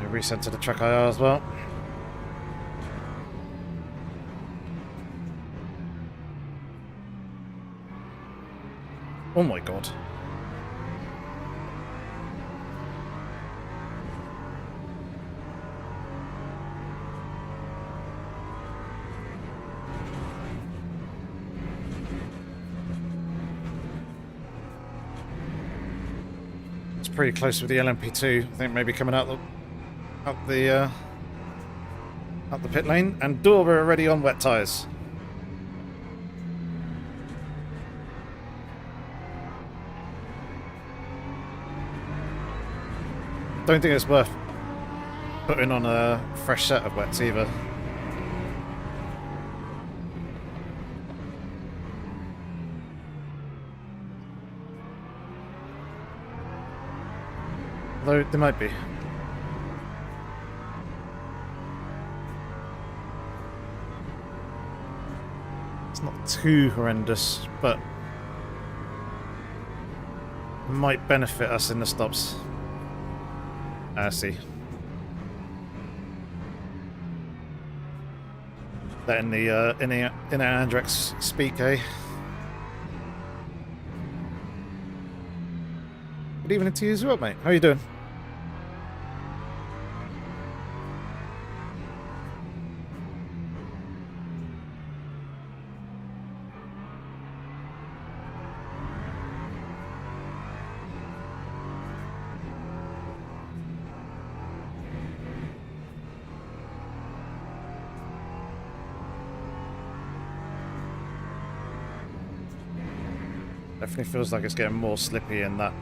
Reset to the track IR as well. Oh my god. It's pretty close with the LMP2. I think maybe coming out the pit lane, and Dora already on wet tyres. Don't think it's worth putting on a fresh set of wets either. Although there might be. It's not too horrendous, but might benefit us in the stops. I see. That in the in our Andrex speak, eh? Good evening to you as well, mate. How are you doing? Definitely feels like it's getting more slippy in that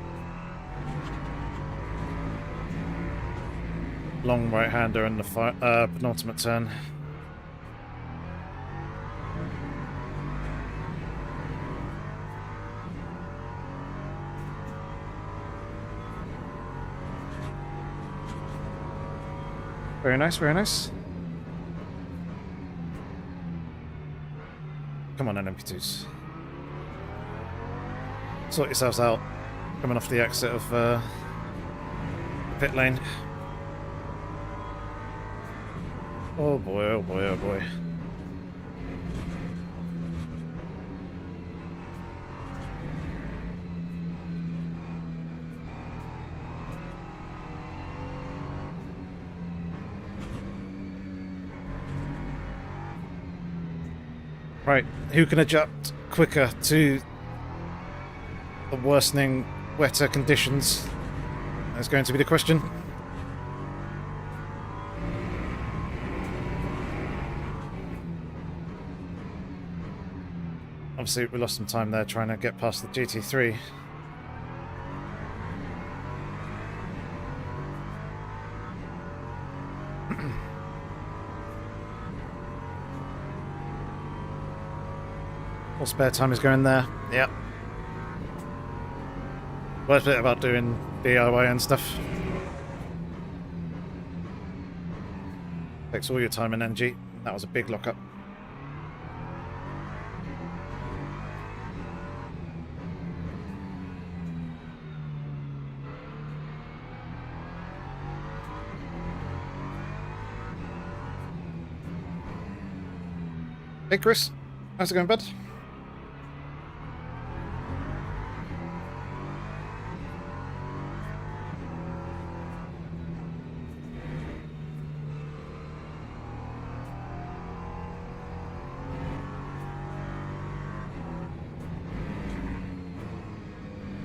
long right-hander in the penultimate turn. Very nice, very nice. Come on, LMP2s. Sort yourselves out. Coming off the exit of the pit lane. Oh boy, oh boy, oh boy. Right, who can adjust quicker to the worsening, wetter conditions? That's going to be the question. Obviously, we lost some time there trying to get past the GT3. All spare time is going there. Yep. Worst bit about doing DIY and stuff. Takes all your time and energy. That was a big lockup. Hey Chris, how's it going, bud?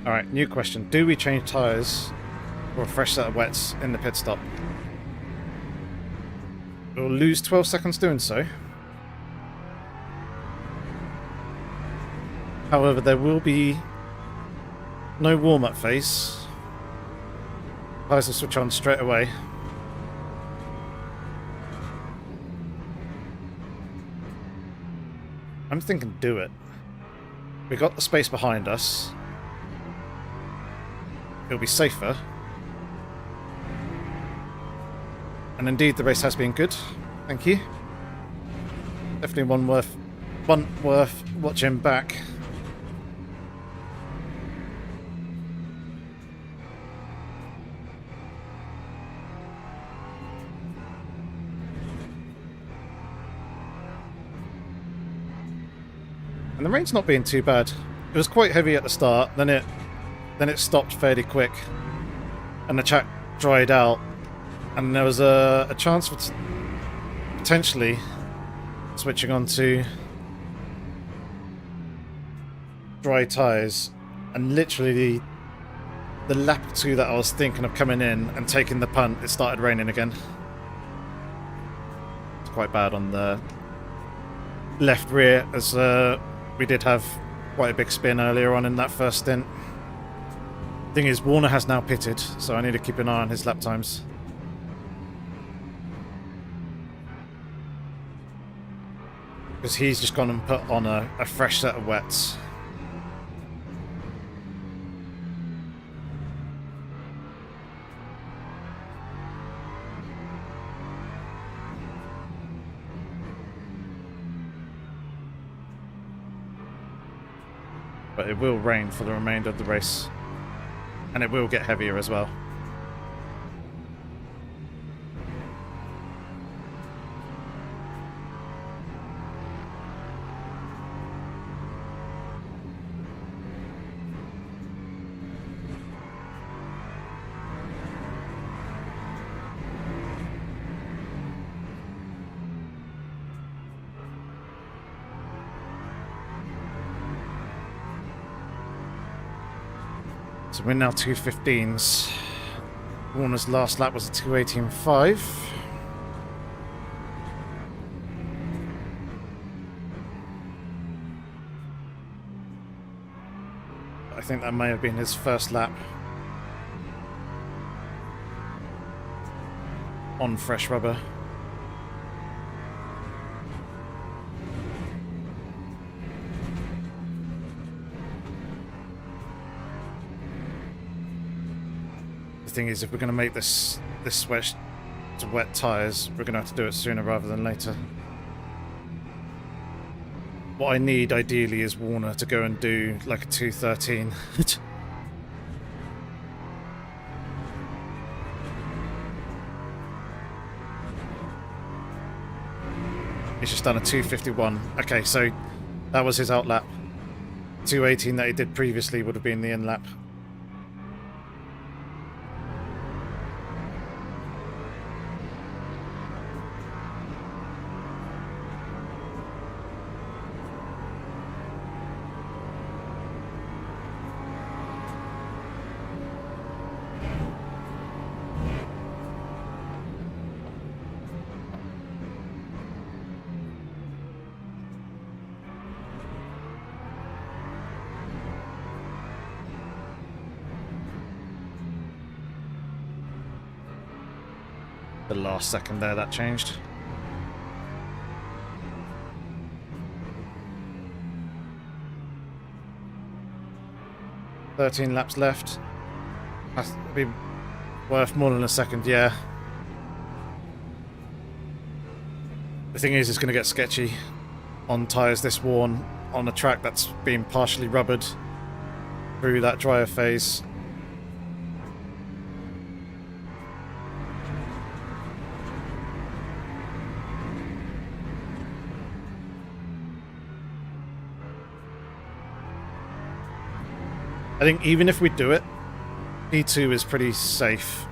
Alright, new question. Do we change tyres for a fresh set of wets in the pit stop? We'll lose 12 seconds doing so. However, there will be no warm-up phase. Tyres will switch on straight away. I'm thinking do it. We got the space behind us. It'll be safer. And indeed, the race has been good. Thank you. Definitely one worth watching back. And the rain's not being too bad. It was quite heavy at the start, then it stopped fairly quick, and the track dried out, and there was a chance for potentially switching on to dry tyres, and literally the lap or two that I was thinking of coming in and taking the punt, it started raining again. It's quite bad on the left rear, as we did have quite a big spin earlier on in that first stint. Thing is, Warner has now pitted, so I need to keep an eye on his lap times. Because he's just gone and put on a fresh set of wets. But it will rain for the remainder of the race. And it will get heavier as well. So we're now 2:15s. Warner's last lap was a 2:18.5. I think that may have been his first lap on fresh rubber. The thing is, if we're going to make this switch to wet tyres, we're going to have to do it sooner rather than later. What I need, ideally, is Warner to go and do like a 2:13. He's just done a 2:51. Okay, so that was his out lap. 2:18 that he did previously would have been the in lap. The last second there that changed. "13 laps left. Has to be worth more than a second, yeah. The thing is, it's going to get sketchy on tyres this worn on a track that's been partially rubbered through that drier phase. I think even if we do it, P2 is pretty safe.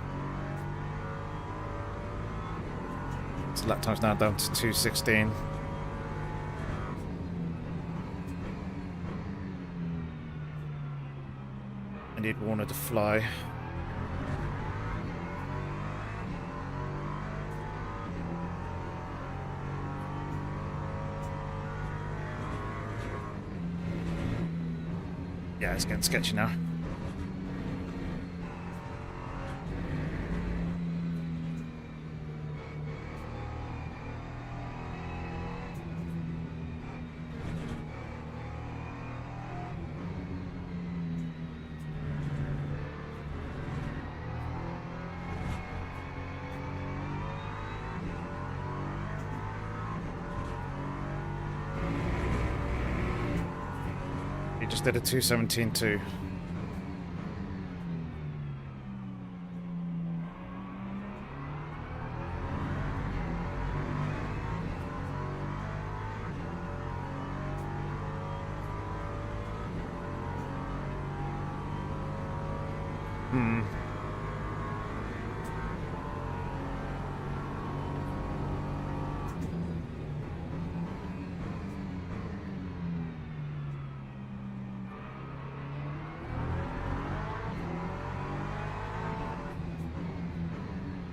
So lap time's now down to 2:16. I need Warner to fly. Yeah, it's getting sketchy now. Just did a 2:17.2.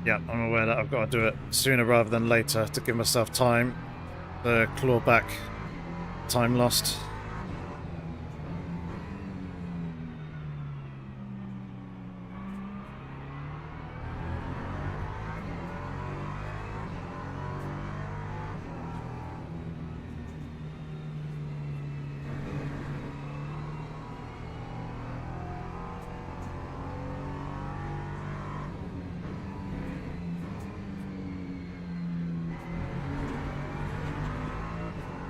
Yeah, I'm aware that I've got to do it sooner rather than later to give myself time to claw back time lost.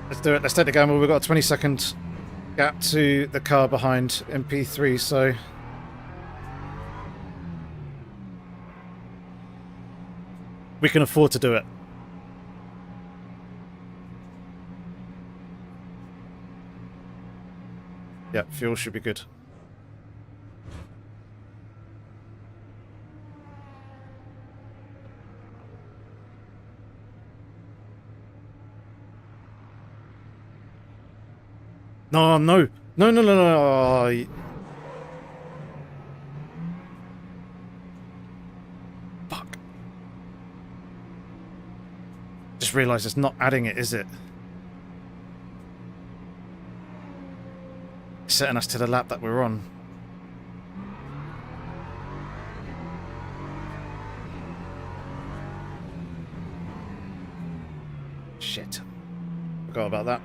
Let's do it. Let's take the gamble. We've got a 20-second gap to the car behind MP3, so we can afford to do it. Yeah, fuel should be good. No, no, no, no, no, no. Oh, fuck. Just realised it's not adding it, is it? It's setting us to the lap that we're on. Shit. Forgot about that.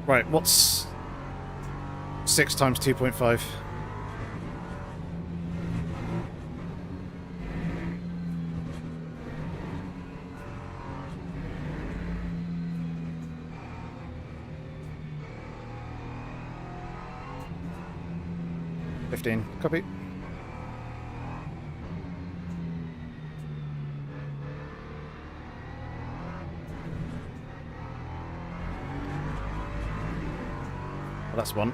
Right, what's 6 times 2.5? Copy. Well, that's one.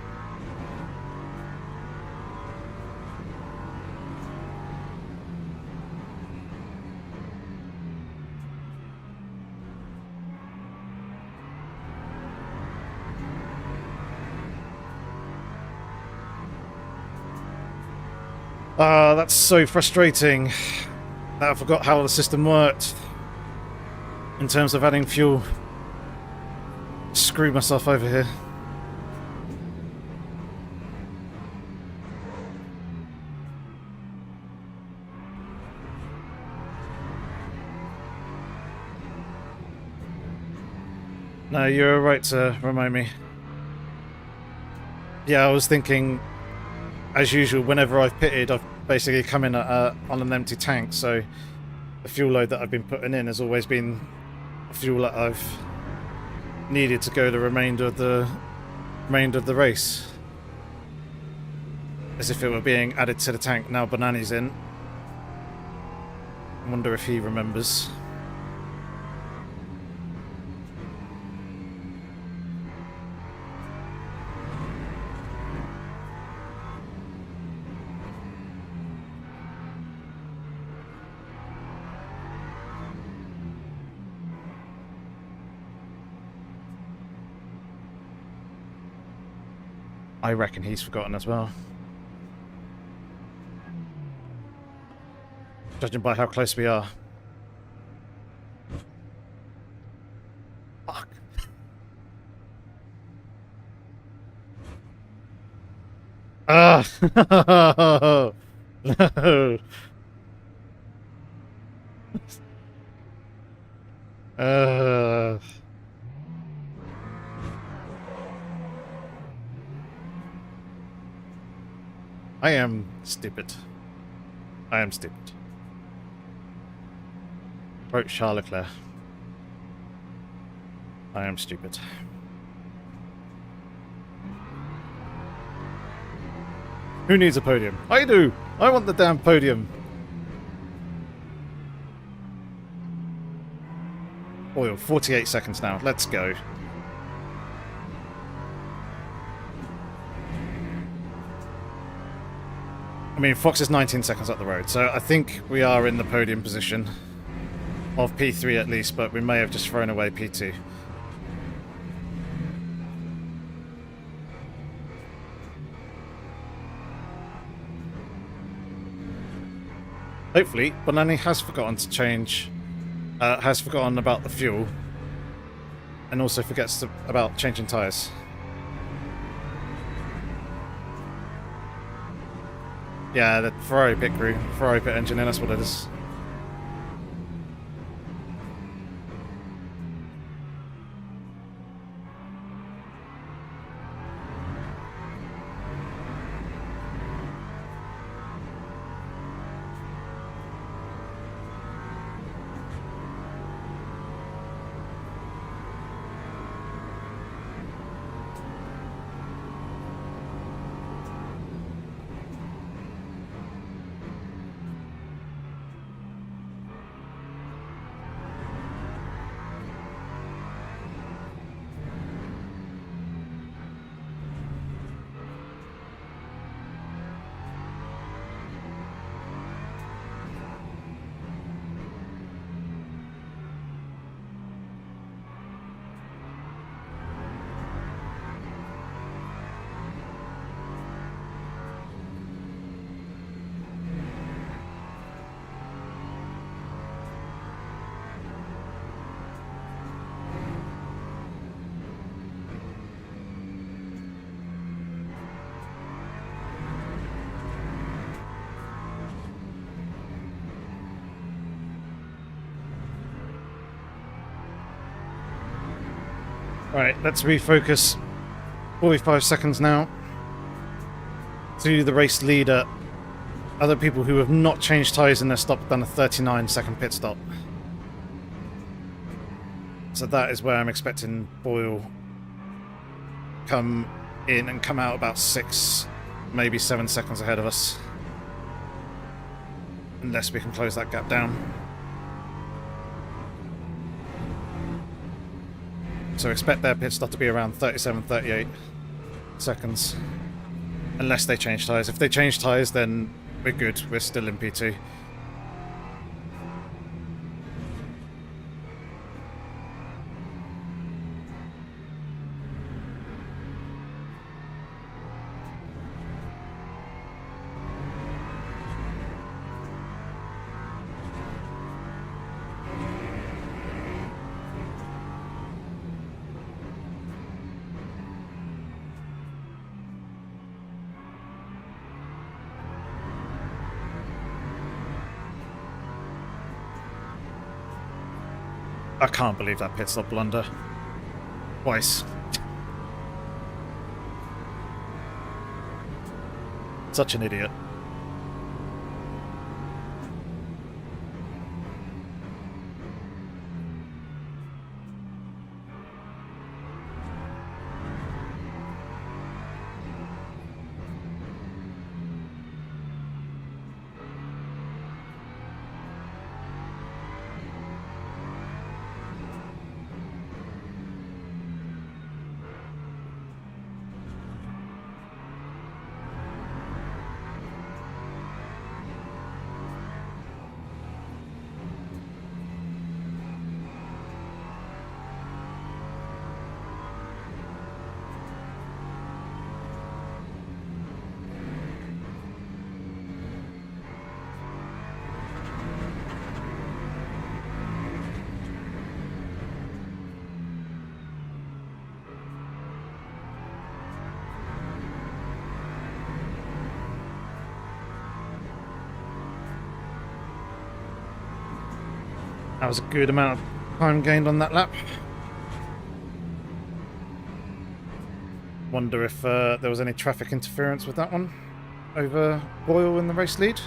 Ah, that's so frustrating that I forgot how the system worked in terms of adding fuel. Screwed myself over here. No, you're right to remind me. Yeah, I was thinking, as usual, whenever I've pitted, I've basically come in on an empty tank, so the fuel load that I've been putting in has always been fuel that I've needed to go the remainder of the race. As if it were being added to the tank. Now Banani's in. I wonder if he remembers. I reckon he's forgotten as well. Judging by how close we are. Fuck. Ah! No! Uh, I am stupid. I am stupid. Wrote Charles Leclerc. I am stupid. Who needs a podium? I do! I want the damn podium! Oil, 48 seconds now. Let's go. I mean, Fox is 19 seconds up the road, so I think we are in the podium position of P3 at least, but we may have just thrown away P2. Hopefully, Bonani has forgotten to change, has forgotten about the fuel, and also forgets about changing tyres. Yeah, the Ferrari pit crew, Ferrari pit engineer, that's what it is. Right, let's refocus. 45 seconds now. To the race leader. Other people who have not changed tyres in their stop have done a 39-second pit stop. So that is where I'm expecting Boyle come in and come out about 6, maybe 7 seconds ahead of us. Unless we can close that gap down. So expect their pit stop to be around 37, 38 seconds. Unless they change tyres. If they change tyres, then we're good. We're still in P2. I can't believe that pit stop blunder. Twice. Such an idiot. That was a good amount of time gained on that lap. Wonder if there was any traffic interference with that one over Boyle in the race lead.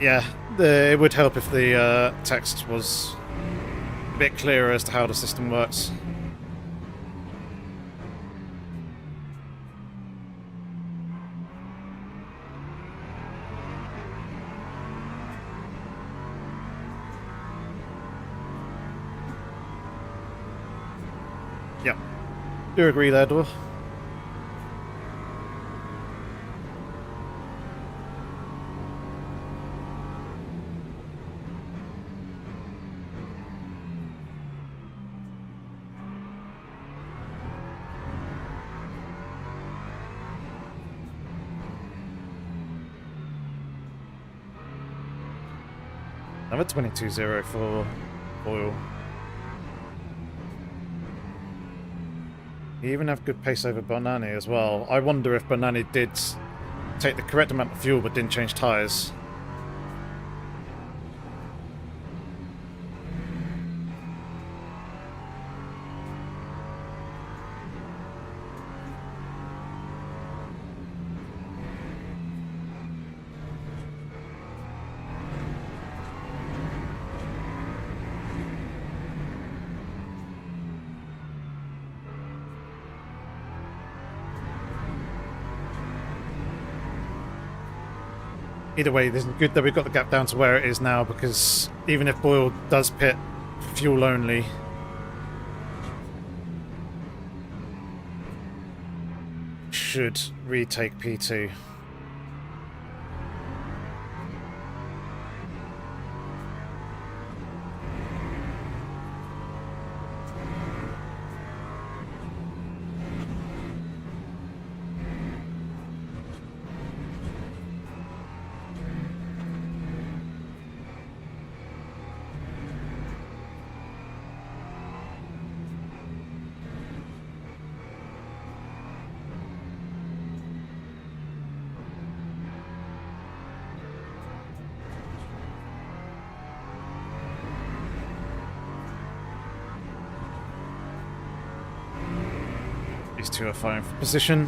Yeah, it would help if the text was a bit clearer as to how the system works. Yep, do agree there, Dwarf. Another 22-0 for Boyle. You even have good pace over Bonani as well. I wonder if Bonani did take the correct amount of fuel but didn't change tyres. Either way, it's good that we've got the gap down to where it is now, because even if Boyle does pit fuel only, should retake P2. These two are fighting for position.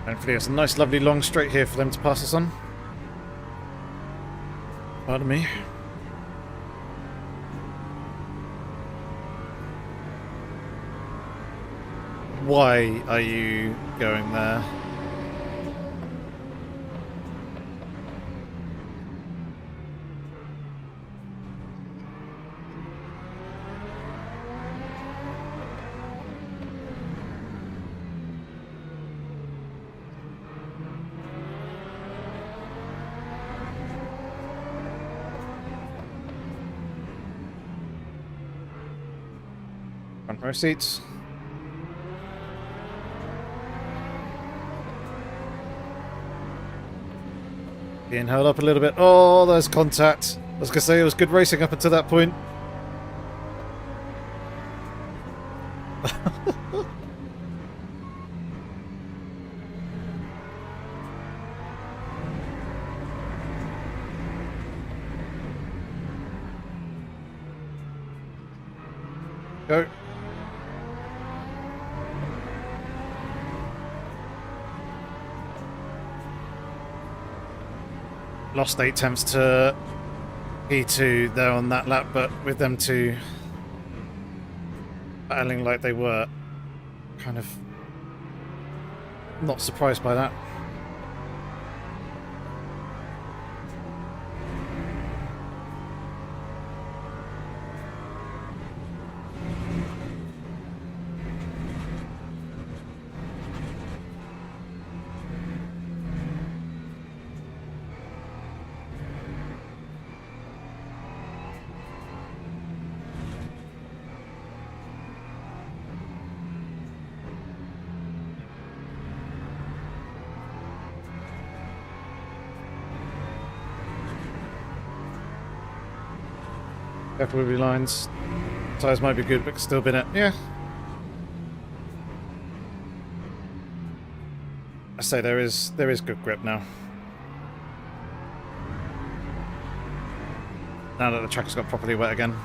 Hopefully it's a nice lovely long straight here for them to pass us on. Pardon me. Why are you going there? Front row seats. Being held up a little bit. Oh, there's contact. I was going to say it was good racing up until that point. Go. Lost 8 attempts to P2 there on that lap, but with them two battling like they were, kind of not surprised by that. Careful with your lines. Tyres might be good, but still bin it. Yeah. I say there is good grip now. Now that the track's got properly wet again.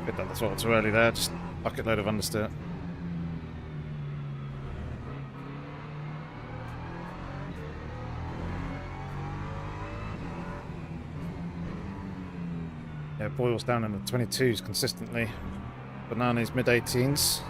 Bit that the throttle too early there, just bucket load of understeer. Yeah, Boyle's down in the 22s consistently. Banana's mid-18s.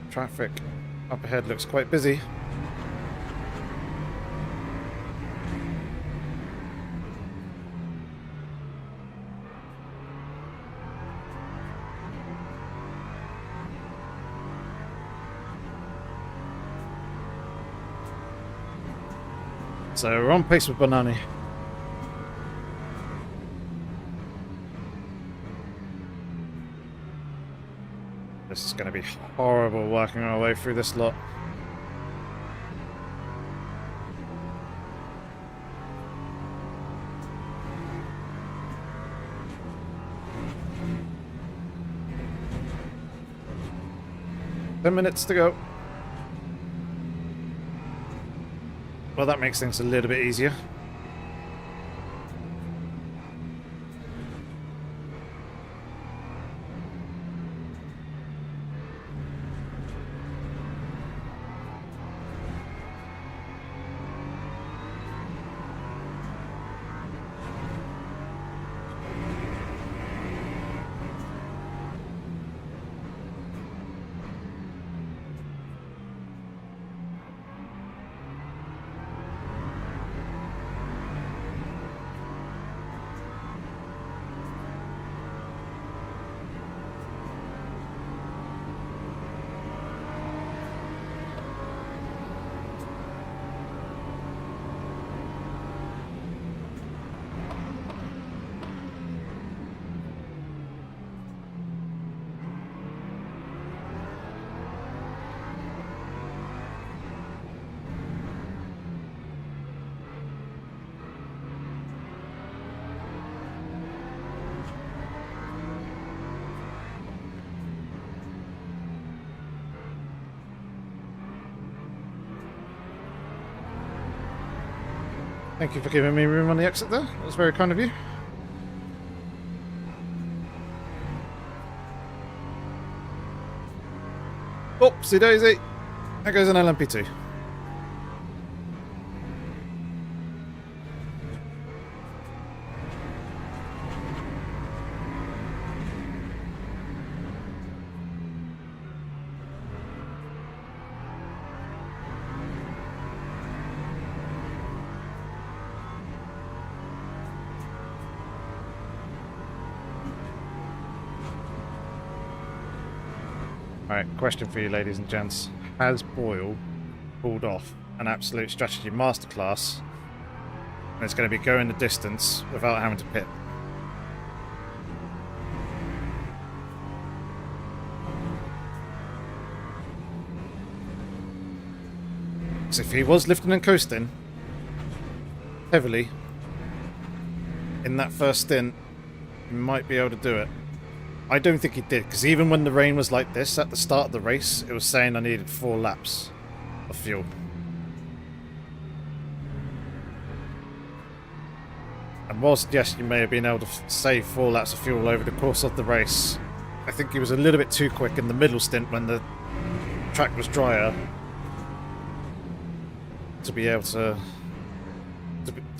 Traffic up ahead looks quite busy. So we're on pace with Banani. This is going to be horrible working our way through this lot. Ten minutes to go. Well, that makes things a little bit easier. Thank you for giving me room on the exit there. That was very kind of you. Oopsie daisy. There goes an LMP3. Alright, question for you ladies and gents. Has Boyle pulled off an absolute strategy masterclass and it's going to be going the distance without having to pit? Because if he was lifting and coasting heavily in that first stint, he might be able to do it. I don't think he did, because even when the rain was like this at the start of the race, it was saying I needed 4 laps of fuel. And whilst, yes, you may have been able to save 4 laps of fuel over the course of the race, I think he was a little bit too quick in the middle stint when the track was drier to be able to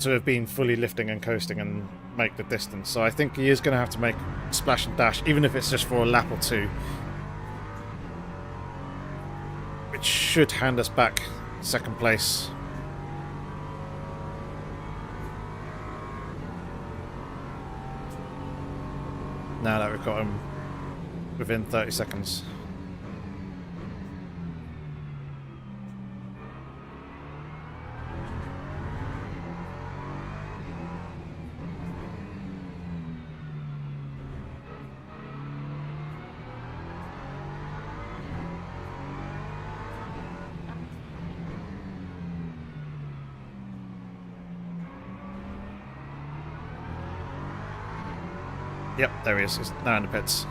have been fully lifting and coasting and make the distance. So I think he is going to have to make a splash and dash, even if it's just for a lap or two, which should hand us back second place now that we've got him within 30 seconds. Yep, there he is. He's now in the pits.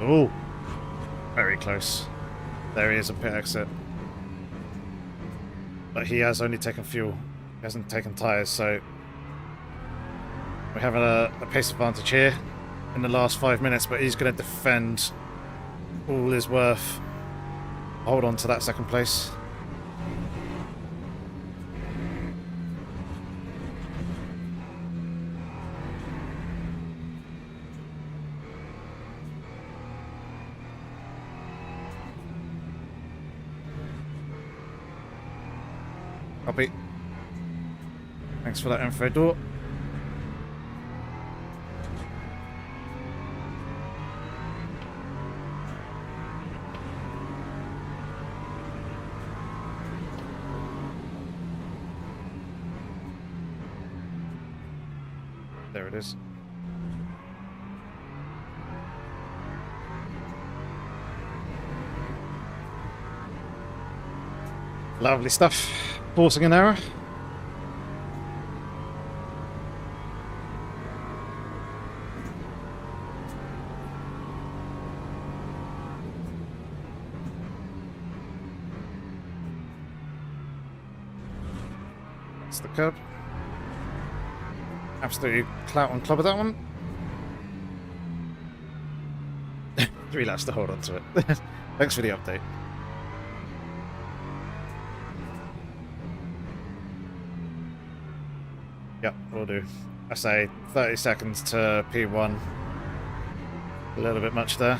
Oh, very close. There he is on pit exit. But he has only taken fuel. He hasn't taken tyres, so we have a pace advantage here in the last 5 minutes, but he's going to defend all his worth. Hold on to that second place. Copy. Thanks for that info, Door. There it is. Lovely stuff. Forcing an error. That's the curb. Absolutely clout on club of that one. 3 laps to hold on to it. Thanks for the update. Yep, we'll do. I say 30 seconds to P1. A little bit much there.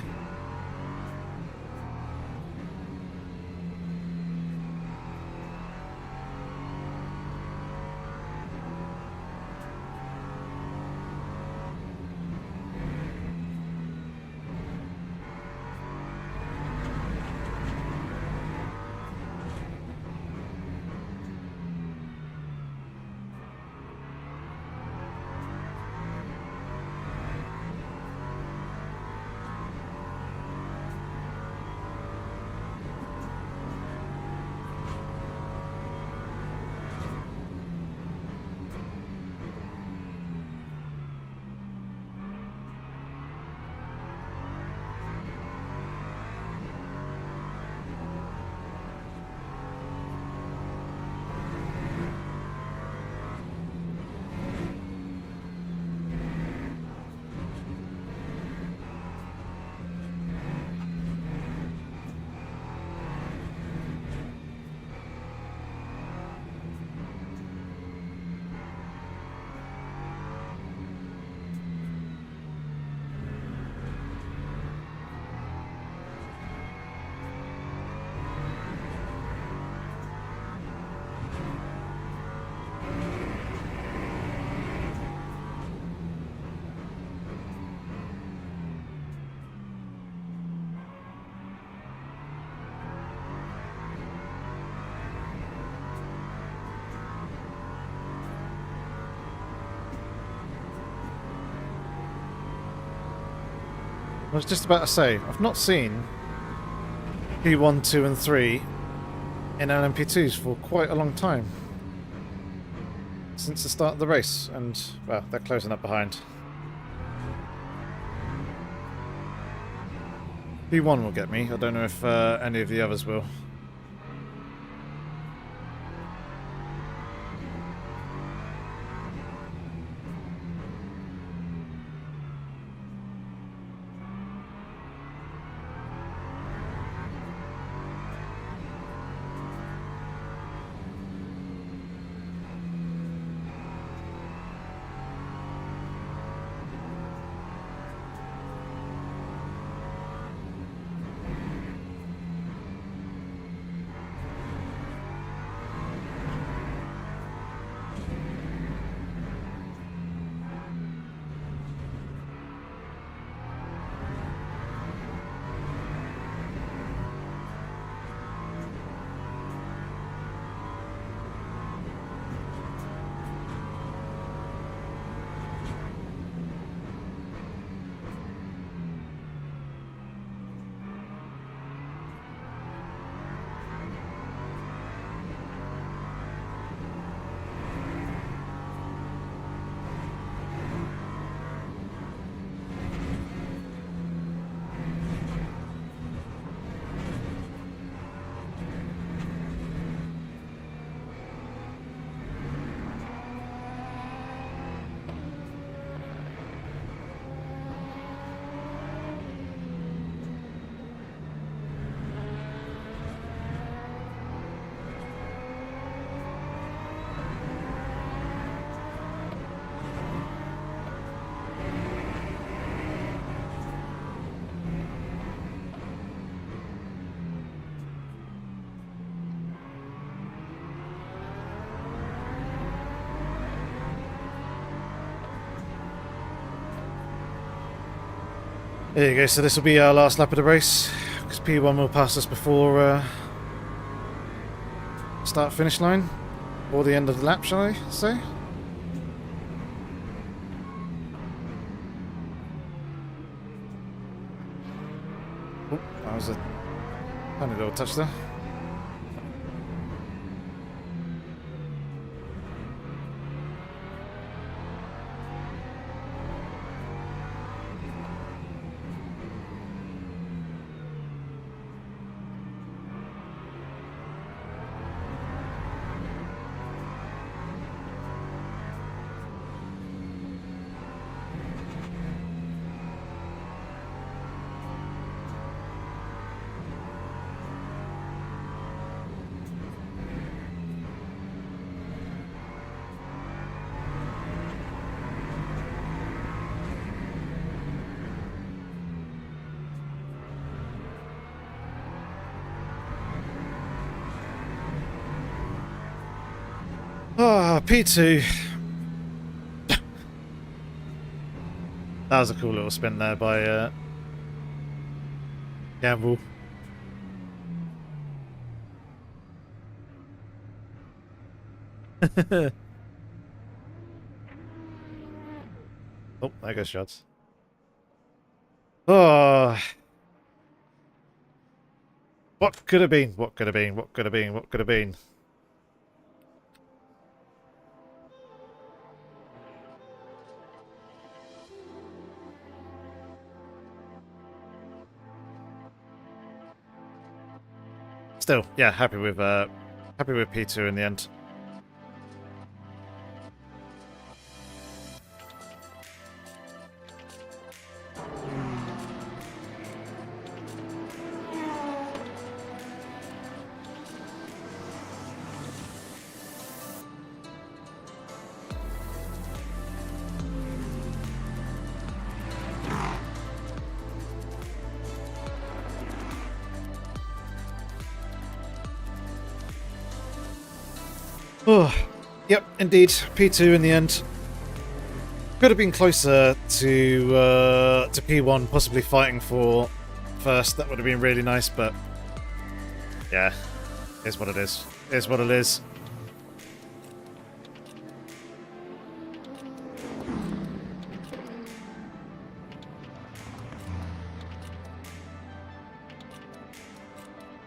I was just about to say, I've not seen P1, 2 and 3 in LMP2s for quite a long time. Since the start of the race, and, well, they're closing up behind. P1 will get me, I don't know if any of the others will. There you go, so this will be our last lap of the race, because P1 will pass us before start finish line, or the end of the lap, shall I say? Oh, that was a tiny little touch there. Ah, P2. That was a cool little spin there by Gamble. Oh, there goes shots. Oh. What could have been? What could have been? What could have been? What could have been? Still, yeah, happy with P2 in the end. Oh, yep, indeed, P2 in the end. Could have been closer to P1, possibly fighting for first. That would have been really nice, but yeah, is what it is. Is what it is.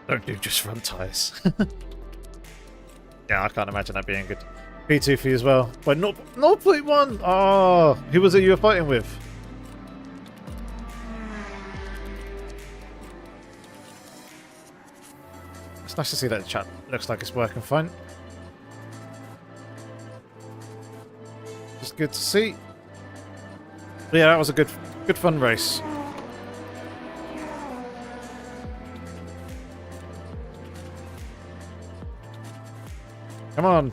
Don't do just front tyres. Yeah, I can't imagine that being good. P2 for you as well. But 0.1! Oh, who was it you were fighting with? It's nice to see that the chat looks like it's working fine. It's good to see. But yeah, that was a good fun race. Come on.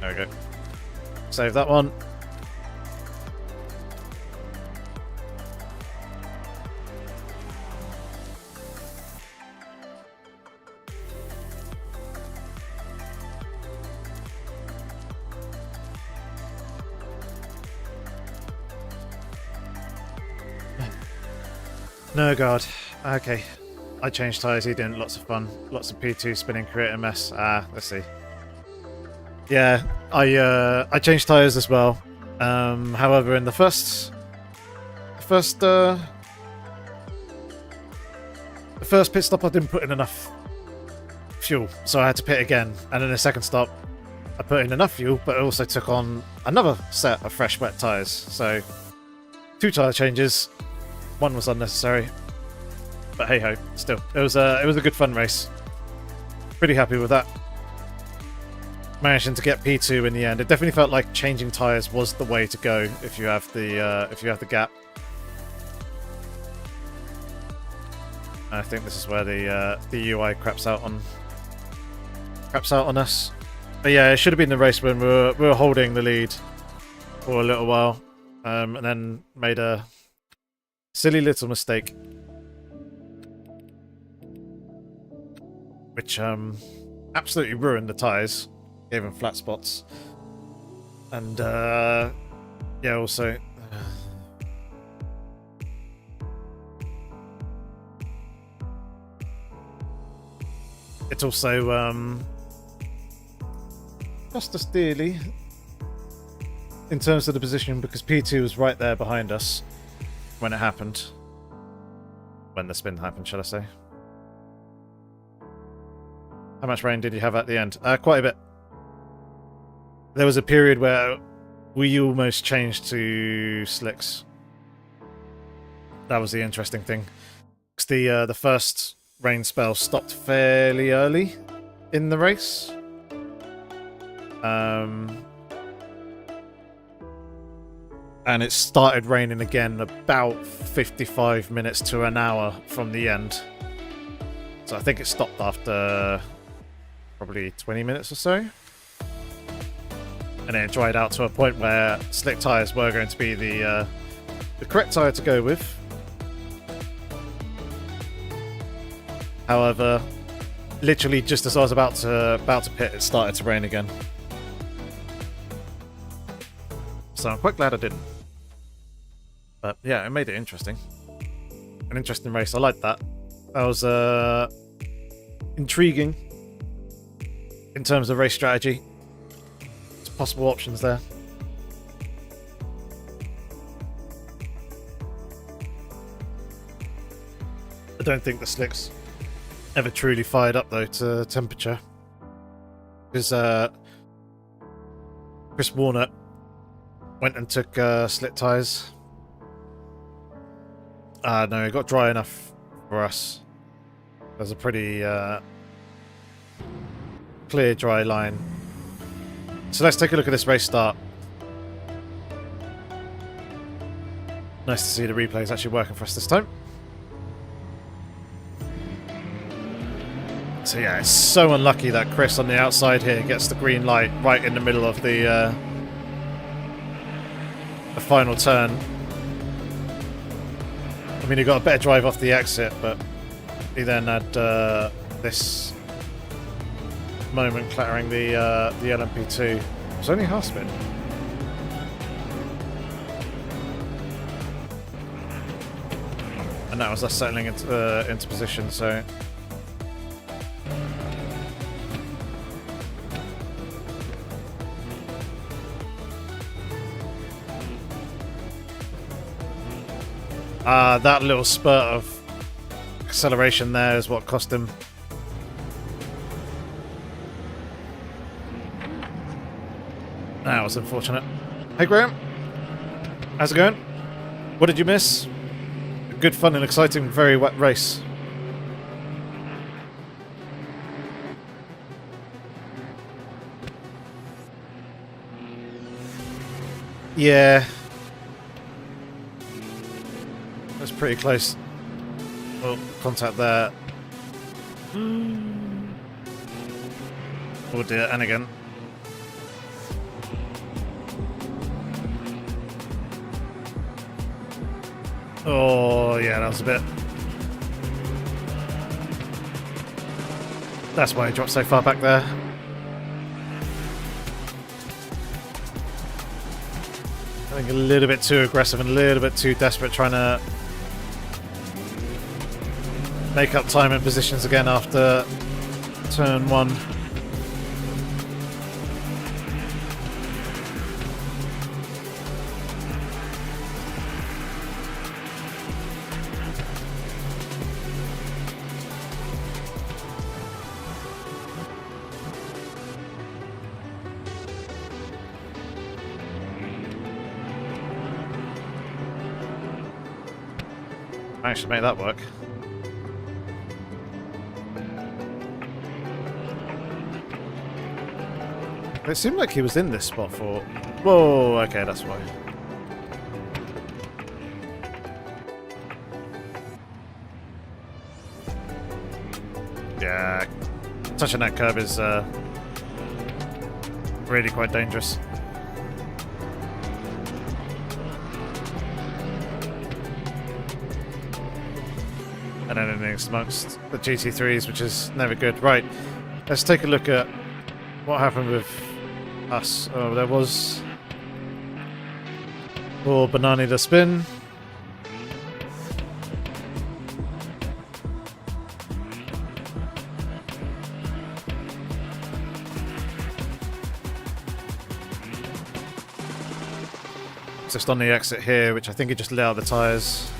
There we go. Save that one. No, God. Okay. I changed tyres, he didn't. Lots of fun. Lots of P2 spinning, create a mess. Let's see. Yeah, I changed tyres as well. However, in the first pit stop, I didn't put in enough fuel, so I had to pit again. And in the second stop, I put in enough fuel, but I also took on another set of fresh wet tyres. So 2 tyre changes. One was unnecessary, but hey ho, still, it was a good fun race. Pretty happy with that. Managing to get P2 in the end. It definitely felt like changing tyres was the way to go if you have the gap. And I think this is where the UI craps out on us. But yeah, it should have been the race when we were holding the lead for a little while, and then made a silly little mistake. which absolutely ruined the tyres, gave them flat spots, and yeah, also it also cost us dearly in terms of the position, because P2 was right there behind us when it happened. When the spin happened, shall I say. How much rain did you have at the end? Quite a bit. There was a period where we almost changed to slicks. That was the interesting thing. The first rain spell stopped fairly early in the race. And it started raining again about 55 minutes to an hour from the end. So I think it stopped after probably 20 minutes or so. And then it dried out to a point where slick tyres were going to be the correct tyre to go with. However, literally just as I was about to pit, it started to rain again. So I'm quite glad I didn't. But yeah, it made it interesting. An interesting race. I liked that. That was intriguing in terms of race strategy. There's possible options there. I don't think the slicks ever truly fired up though to temperature, because Chris Warner went and took slick tyres. No, it got dry enough for us. There's a pretty clear, dry line. So let's take a look at this race start. Nice to see the replays actually working for us this time. So yeah, it's so unlucky that Chris on the outside here gets the green light right in the middle of the final turn. I mean, he got a better drive off the exit, but he then had this moment clattering the LMP3. It was only half spin. And that was us settling into position, so... that little spurt of acceleration there is what cost him. That was unfortunate. Hey Graham, how's it going? What did you miss? A good, fun and exciting, very wet race. Yeah. That's pretty close. Oh, contact there. Oh dear, and again. Oh yeah, that was a bit... That's why he dropped so far back there. I think a little bit too aggressive and a little bit too desperate, trying to make up time and positions again after turn one. Managed to make that work. It seemed like he was in this spot for... Whoa, okay, that's why. Yeah, touching that curb is really quite dangerous. and then anything amongst the GT3s, which is never good. Right, let's take a look at what happened with us. Oh, there was poor Banani the spin. Just on the exit here, which I think he just lit out the tyres.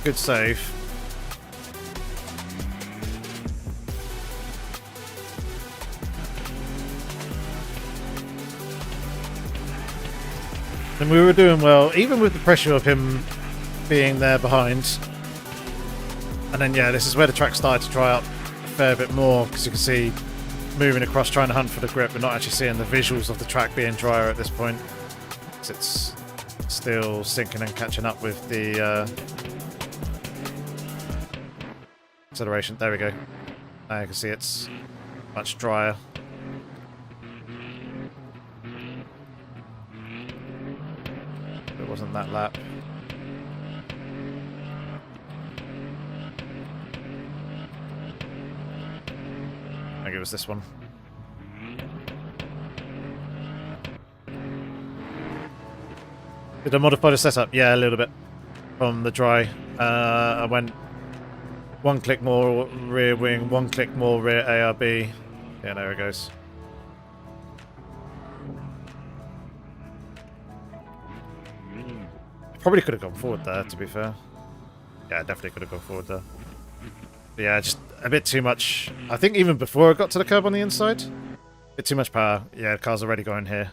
Good save. And we were doing well, even with the pressure of him being there behind. And then, yeah, this is where the track started to dry up a fair bit more, because you can see moving across, trying to hunt for the grip, but not actually seeing the visuals of the track being drier at this point. It's still sinking and catching up with the acceleration. There we go. Now you can see it's much drier. It wasn't that lap. I think it was this one. Did I modify the setup? Yeah, a little bit from the dry. I went one click more rear wing, one click more rear ARB. Yeah, there it goes. Probably could have gone forward there, to be fair. Yeah, definitely could have gone forward there. But yeah, just a bit too much. I think even before I got to the curb on the inside, a bit too much power. Yeah, the car's already going here.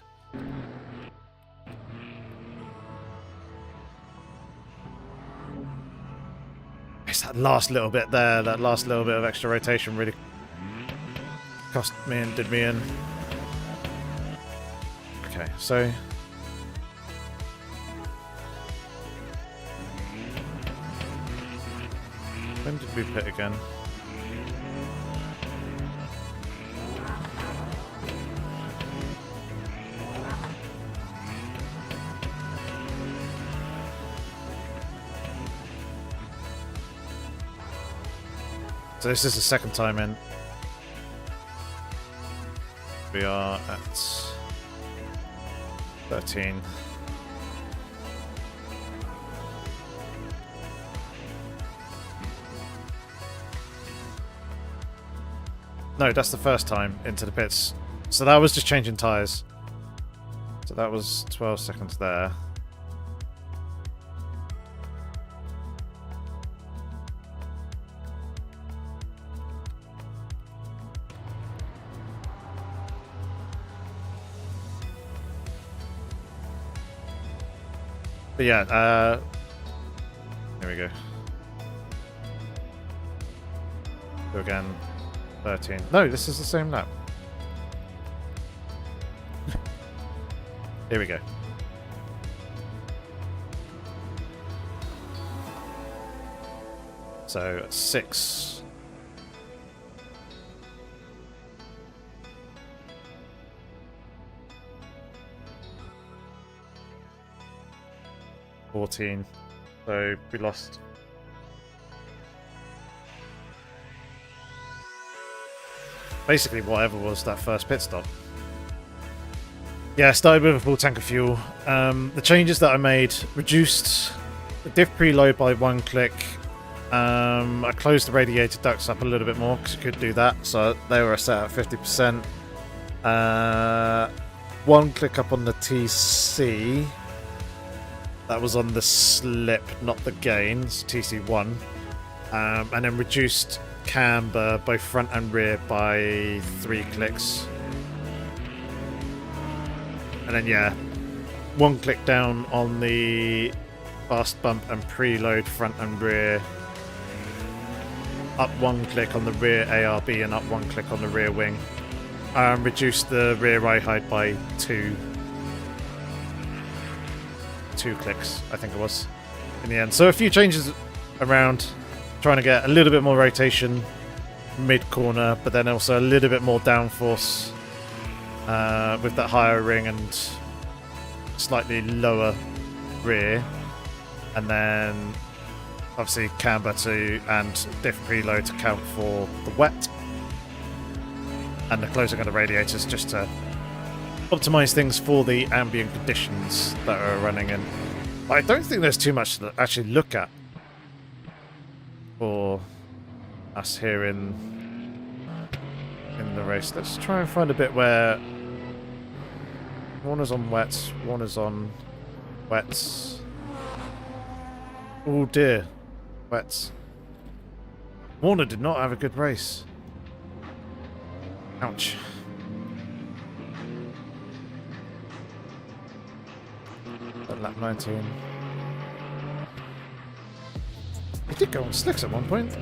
It's that last little bit there, that last little bit of extra rotation really cost me and did me in. Okay, so when did we pit again? So this is the second time in. We are at 13. No, that's the first time into the pits. So that was just changing tyres. So that was 12 seconds there. But yeah, here we go. So again, 13. No, this is the same lap. Here we go. So 6. $14. So we lost. Basically whatever was that first pit stop. Yeah, started with a full tank of fuel. The changes that I made reduced the diff preload by 1 click. I closed the radiator ducts up a little bit more because you could do that. So they were set at 50%. 1 click up on the TC. That was on the slip, not the gains, TC1. And then reduced camber, both front and rear, by 3 clicks. And then, yeah, 1 click down on the fast bump and preload front and rear. Up 1 click on the rear ARB and up 1 click on the rear wing. Reduced the rear ride height by 2 clicks, I think it was, in the end. So a few changes around, trying to get a little bit more rotation mid-corner, but then also a little bit more downforce with that higher ring and slightly lower rear, and then obviously camber to and diff preload to count for the wet, and the closing of the radiators just to optimize things for the ambient conditions that are running in. I don't think there's too much to actually look at for us here in the race. Let's try and find a bit where Warner's on wets, Warner's on wets. Oh dear, wets. Warner did not have a good race. Ouch. At lap 19. He did go on slicks at one point.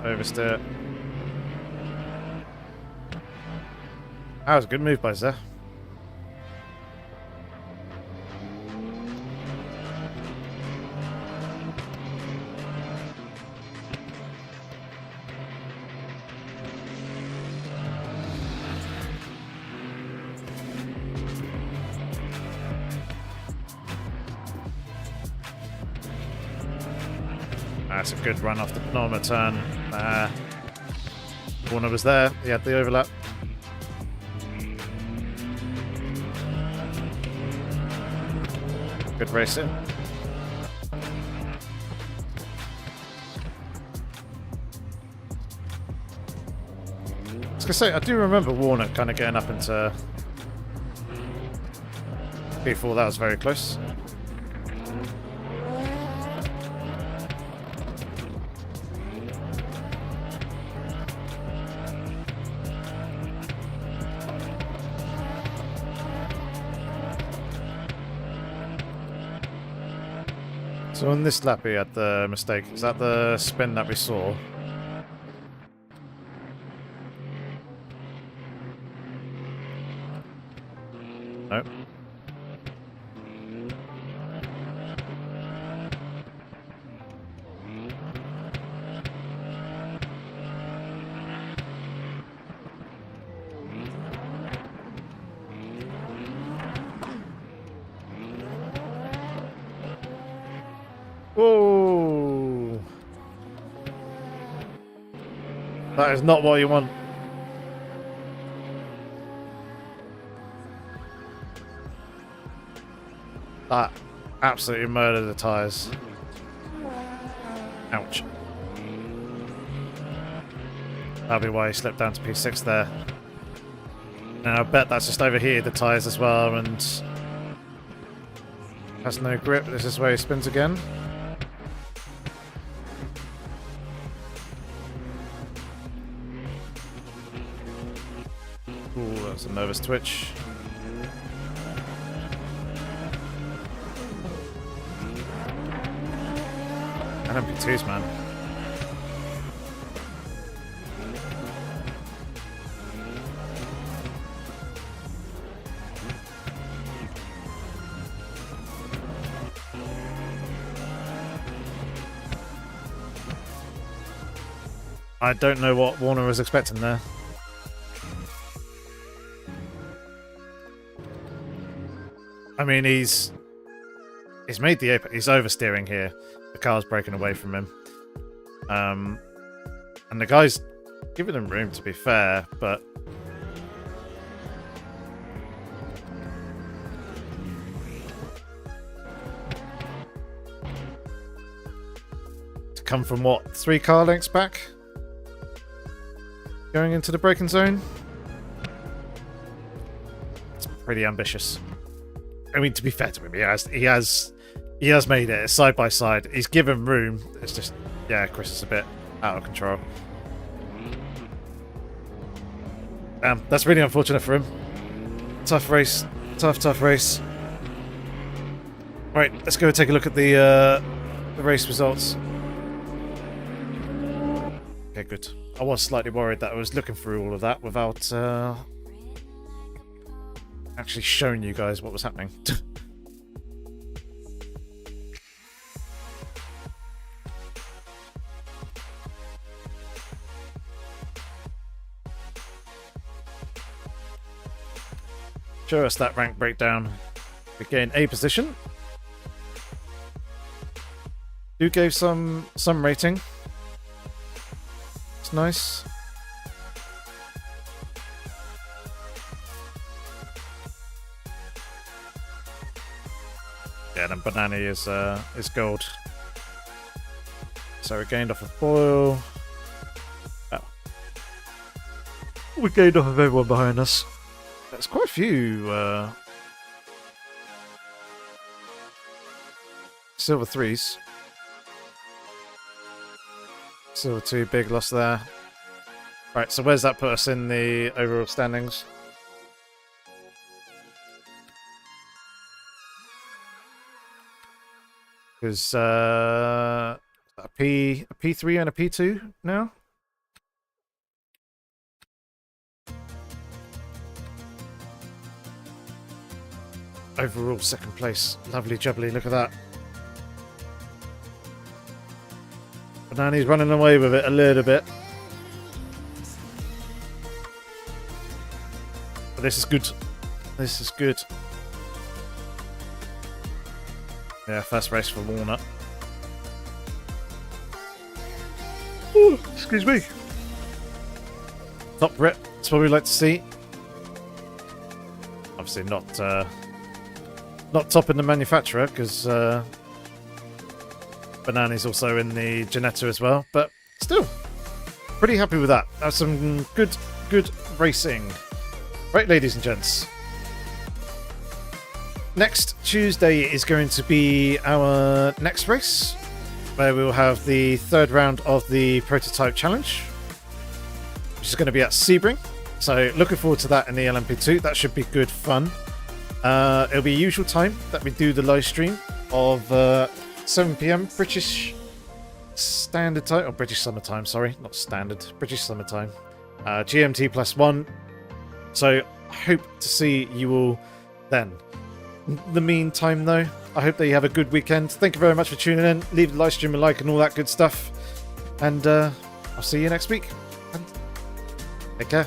Oversteer. That was a good move by Zeh. That's a good run off the penultimate turn. Warner was there, he had the overlap. Good racing. I was gonna say, I do remember Warner kind of getting up into P4, that was very close. So on this lap he had the mistake. Is that the spin that we saw? Nope. Whoa! That is not what you want. That absolutely murdered the tyres. Ouch. That'll be why he slipped down to P6 there. And I bet that's just overheated the tyres as well and has no grip. This is where he spins again. Ooh, that's a nervous twitch. LMP3s, man. I don't know what Warner was expecting there. I mean, he's made the apex. He's oversteering here. The car's breaking away from him. And the guy's giving him room, to be fair, but to come from what, 3 car lengths back? Going into the braking zone? It's pretty ambitious. I mean, to be fair to him, he has made it side by side. He's given room. It's just, yeah, Chris is a bit out of control. That's really unfortunate for him. Tough race Tough race. Right, let's go take a look at the race results. Okay, good. I was slightly worried that I was looking through all of that without actually showing you guys what was happening. Show us that rank breakdown. We gain a position. You gave some rating. It's nice. Yeah, then Banana is gold. So we gained off of Boyle. Oh. We gained off of everyone behind us. There's quite a few silver 3s. Silver 2, big loss there. Right, so where's that put us in the overall standings? Because a P3 and a P2 now? Overall second place. Lovely jubbly, look at that. Banana's running away with it a little bit. But this is good. This is good. Yeah, first race for Walnut. Ooh, excuse me. Top rip. That's what we like to see. Obviously not top in the manufacturer because Banana's also in the Ginetta as well, but still pretty happy with that. That's some good racing. Right, ladies and gents. Next Tuesday is going to be our next race, where we will have the third round of the prototype challenge, which is going to be at Sebring. So looking forward to that in the LMP2. That should be good fun. It'll be usual time that we do the live stream of 7 PM British Standard Time, or British Summer Time, sorry, not Standard, British Summer Time. GMT +1. So I hope to see you all then. In the meantime, though, I hope that you have a good weekend. Thank you very much for tuning in. Leave the live stream a like and all that good stuff. And I'll see you next week. And take care.